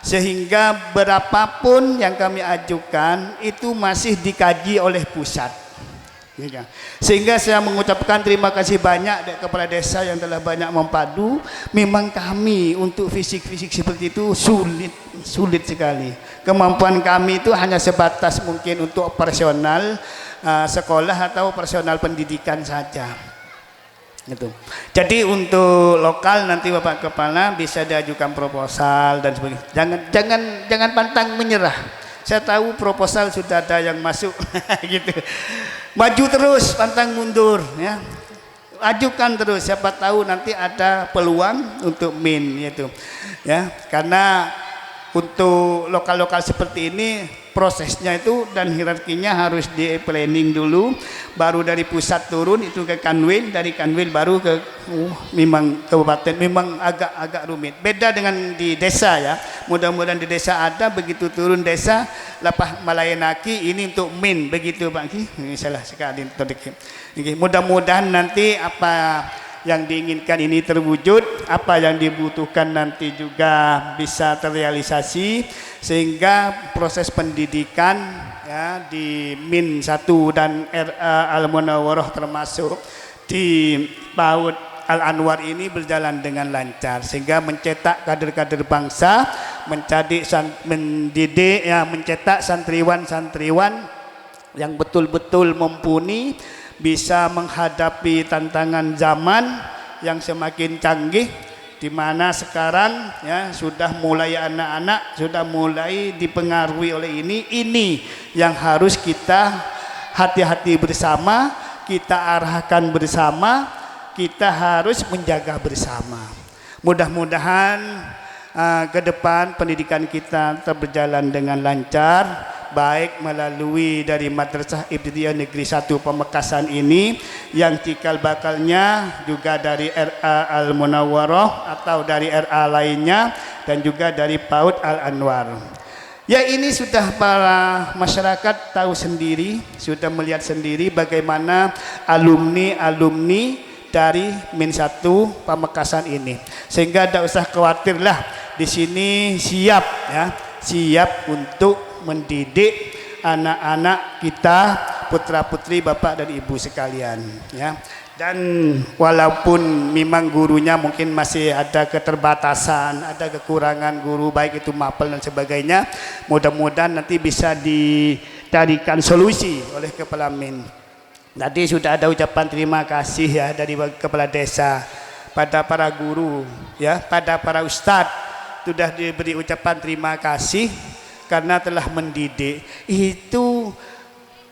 sehingga berapapun yang kami ajukan itu masih dikaji oleh pusat. Sehingga saya mengucapkan terima kasih banyak kepada desa yang telah banyak mempadu. Memang kami untuk fisik-fisik seperti itu sulit sekali. Kemampuan kami itu hanya sebatas mungkin untuk operasional sekolah atau operasional pendidikan saja. Gitu. Jadi untuk lokal nanti Bapak Kepala bisa diajukan proposal dan sebagainya. Jangan pantang menyerah. Saya tahu proposal sudah ada yang masuk, gitu. Maju terus, pantang mundur, ya. Ajukan terus, siapa tahu nanti ada peluang untuk MIN, gitu. Ya, karena untuk lokal-lokal seperti ini prosesnya itu dan hierarkinya harus di planning dulu, baru dari pusat turun itu ke Kanwil, dari Kanwil baru ke memang kabupaten, memang agak rumit. Beda dengan di desa, ya. Mudah-mudahan di desa ada, begitu turun desa Lapah Malayanaki ini untuk MIN, begitu Pak Ki. Salah sekali. Mudah-mudahan nanti apa yang diinginkan ini terwujud, apa yang dibutuhkan nanti juga bisa terrealisasi, sehingga proses pendidikan, ya, di MIN 1 dan RA Al-Munawwarah termasuk di PAUD Al-Anwar ini berjalan dengan lancar, sehingga mencetak kader-kader bangsa, mendidik, ya, mencetak santriwan-santriwan yang betul-betul mumpuni, bisa menghadapi tantangan zaman yang semakin canggih, di mana sekarang, ya, sudah mulai anak-anak sudah mulai dipengaruhi oleh ini yang harus kita hati-hati bersama, kita arahkan bersama, kita harus menjaga bersama. Mudah-mudahan ke depan pendidikan kita tetap berjalan dengan lancar, baik melalui dari Madrasah Ibtidaiyah Negeri 1 Pamekasan ini, yang cikal bakalnya juga dari RA Al-Munawwarah atau dari RA lainnya, dan juga dari PAUD Al-Anwar. Ya, ini sudah para masyarakat tahu sendiri, sudah melihat sendiri bagaimana alumni dari MIN 1 Pamekasan ini, sehingga tidak usah khawatirlah, di sini siap, ya, siap untuk mendidik anak-anak kita, putra-putri Bapak dan Ibu sekalian, ya. Dan walaupun memang gurunya mungkin masih ada keterbatasan, ada kekurangan guru, baik itu mapel dan sebagainya, mudah-mudahan nanti bisa dicarikan solusi oleh Kepala MIN. Tadi sudah ada ucapan terima kasih, ya, dari Kepala Desa pada para guru, ya, pada para ustadz, sudah diberi ucapan terima kasih karena telah mendidik. Itu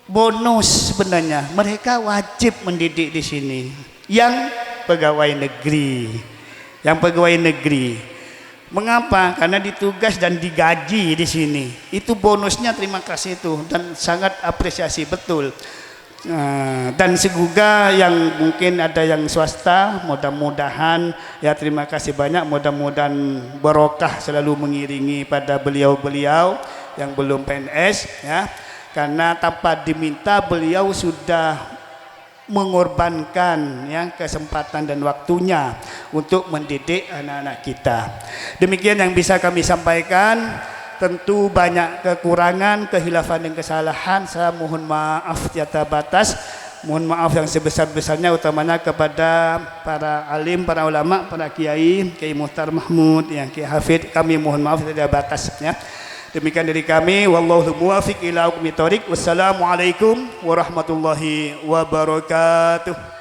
bonus sebenarnya, mereka wajib mendidik di sini. Yang pegawai negeri, mengapa? Karena ditugas dan digaji di sini. Itu bonusnya, terima kasih itu, dan sangat apresiasi betul. Dan semoga yang mungkin ada yang swasta, mudah-mudahan ya terima kasih banyak, mudah-mudahan barokah selalu mengiringi pada beliau-beliau yang belum PNS ya, karena tanpa diminta beliau sudah mengorbankan ya kesempatan dan waktunya untuk mendidik anak-anak kita. Demikian yang bisa kami sampaikan. Tentu banyak kekurangan, kehilafan dan kesalahan. Saya mohon maaf tiada batas. Mohon maaf yang sebesar-besarnya utamanya kepada para alim, para ulama, para kiai, Kiai Muhtar Mahmud, yang Kiai Hafid. Kami mohon maaf tiada batas ya. Demikian dari kami. Wallahu muwaffiq ila aqwamit thoriq. Wassalamualaikum warahmatullahi wabarakatuh.